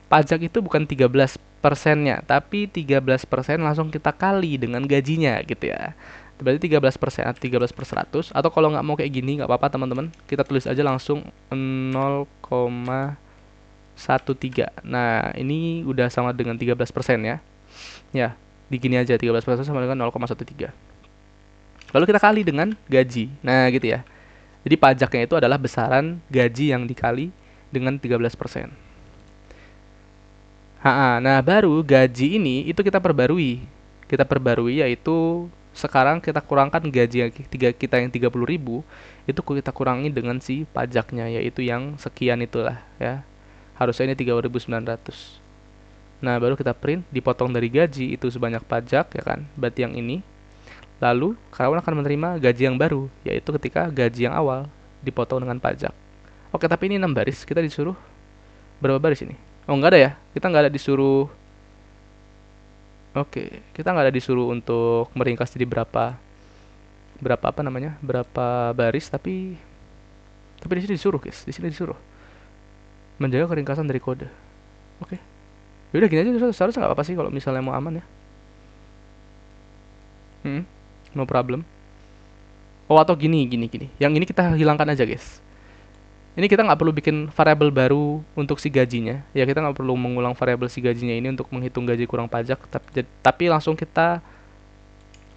Pajak itu bukan 13%-nya, tapi 13% langsung kita kali dengan gajinya gitu ya. Berarti 13%, 13 per 100. Atau kalau nggak mau kayak gini, nggak apa-apa teman-teman. Kita tulis aja langsung 0,13. Nah, ini udah sama dengan 13% ya. Ya, di gini aja 13% sama dengan 0,13. Lalu kita kali dengan gaji. Nah, gitu ya. Jadi pajaknya itu adalah besaran gaji yang dikali dengan 13%. Nah baru gaji ini itu kita perbarui. Kita perbarui yaitu sekarang kita kurangkan gaji yang kita yang 30.000 itu kita kurangi dengan si pajaknya yaitu yang sekian itulah ya. Harusnya ini 3.900. Nah, baru kita print dipotong dari gaji itu sebanyak pajak ya kan. Berarti yang ini. Lalu karyawan akan menerima gaji yang baru yaitu ketika gaji yang awal dipotong dengan pajak. Oke, tapi ini 6 baris. Kita disuruh berapa baris ini? Oh, nggak ada ya. Kita nggak ada disuruh. Oke, kita nggak ada disuruh untuk meringkas jadi berapa berapa apa namanya berapa baris, tapi di sini disuruh guys, di sini disuruh menjaga keringkasan dari kode. Oke, yaudah gini aja seharusnya nggak apa-apa sih kalau misalnya mau aman ya. No problem. Oh, atau gini, yang ini kita hilangkan aja guys. Ini kita nggak perlu bikin variabel baru untuk si gajinya. Ya, kita nggak perlu mengulang variabel si gajinya ini untuk menghitung gaji kurang pajak, tapi langsung kita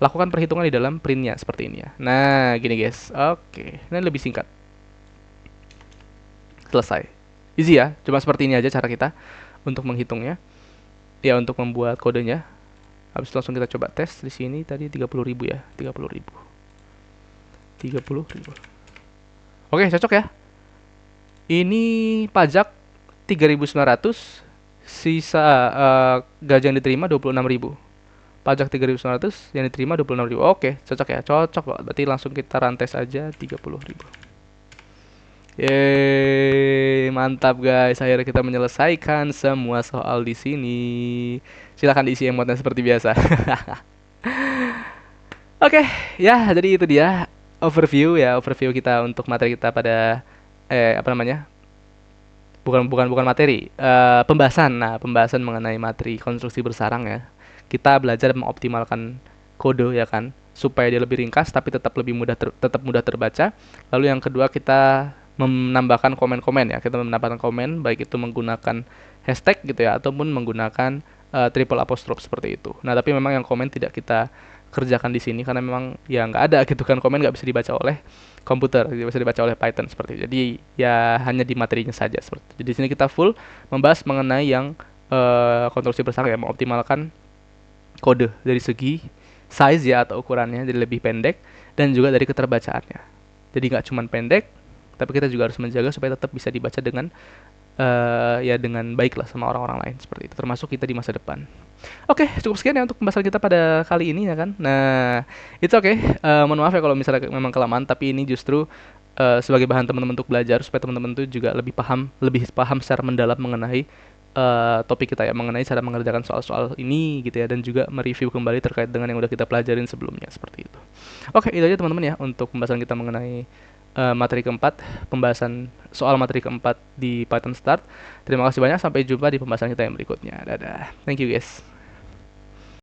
lakukan perhitungan di dalam printnya seperti ini ya. Nah, gini guys. Oke, ini lebih singkat. Selesai. Easy ya, cuma seperti ini aja cara kita untuk menghitungnya. Ya, untuk membuat kodenya. Habis itu langsung kita coba tes di sini tadi 30.000 ya, 30.000. 30.000. Oke, cocok ya. Ini pajak 3.900, sisa gaji yang diterima 26.000. Pajak 3.900 yang diterima 26.000. Oke, cocok ya. Cocok kok. Berarti langsung kita rantai saja 30.000. Yeay, mantap guys. Akhirnya kita menyelesaikan semua soal di sini. Silahkan diisi emotnya seperti biasa. Oke, ya jadi itu dia overview kita untuk materi kita pada apa namanya? Bukan materi, pembahasan. Nah, pembahasan mengenai materi konstruksi bersarang ya. Kita belajar mengoptimalkan kode ya kan, supaya dia lebih ringkas tapi tetap mudah terbaca. Lalu yang kedua kita menambahkan komen-komen ya. Kita menambahkan komen baik itu menggunakan hashtag gitu ya ataupun menggunakan triple apostrophe seperti itu. Nah, tapi memang yang komen tidak kita kerjakan di sini karena memang ya nggak ada gitu kan, komen nggak bisa dibaca oleh komputer, tidak bisa dibaca oleh Python seperti itu. Jadi ya hanya di materinya saja seperti itu. Jadi di sini kita full membahas mengenai yang konstruksi bersarang ya, mengoptimalkan kode dari segi size ya atau ukurannya jadi lebih pendek dan juga dari keterbacaannya. Jadi nggak cuma pendek, tapi kita juga harus menjaga supaya tetap bisa dibaca dengan ya dengan baik lah sama orang-orang lain seperti itu, termasuk kita di masa depan. Oke, cukup sekian ya untuk pembahasan kita pada kali ini ya kan. Nah, itu oke. Mohon maaf ya kalau misalnya memang kelamaan, tapi ini justru sebagai bahan teman-teman untuk belajar supaya teman-teman itu juga lebih paham secara mendalam mengenai topik kita ya, mengenai cara mengerjakan soal-soal ini gitu ya, dan juga mereview kembali terkait dengan yang udah kita pelajarin sebelumnya seperti itu. Oke, itu aja teman-teman ya untuk pembahasan kita mengenai materi keempat, pembahasan soal materi keempat di Python Start. Terima kasih banyak, sampai jumpa di pembahasan kita yang berikutnya. Dadah. Thank you guys.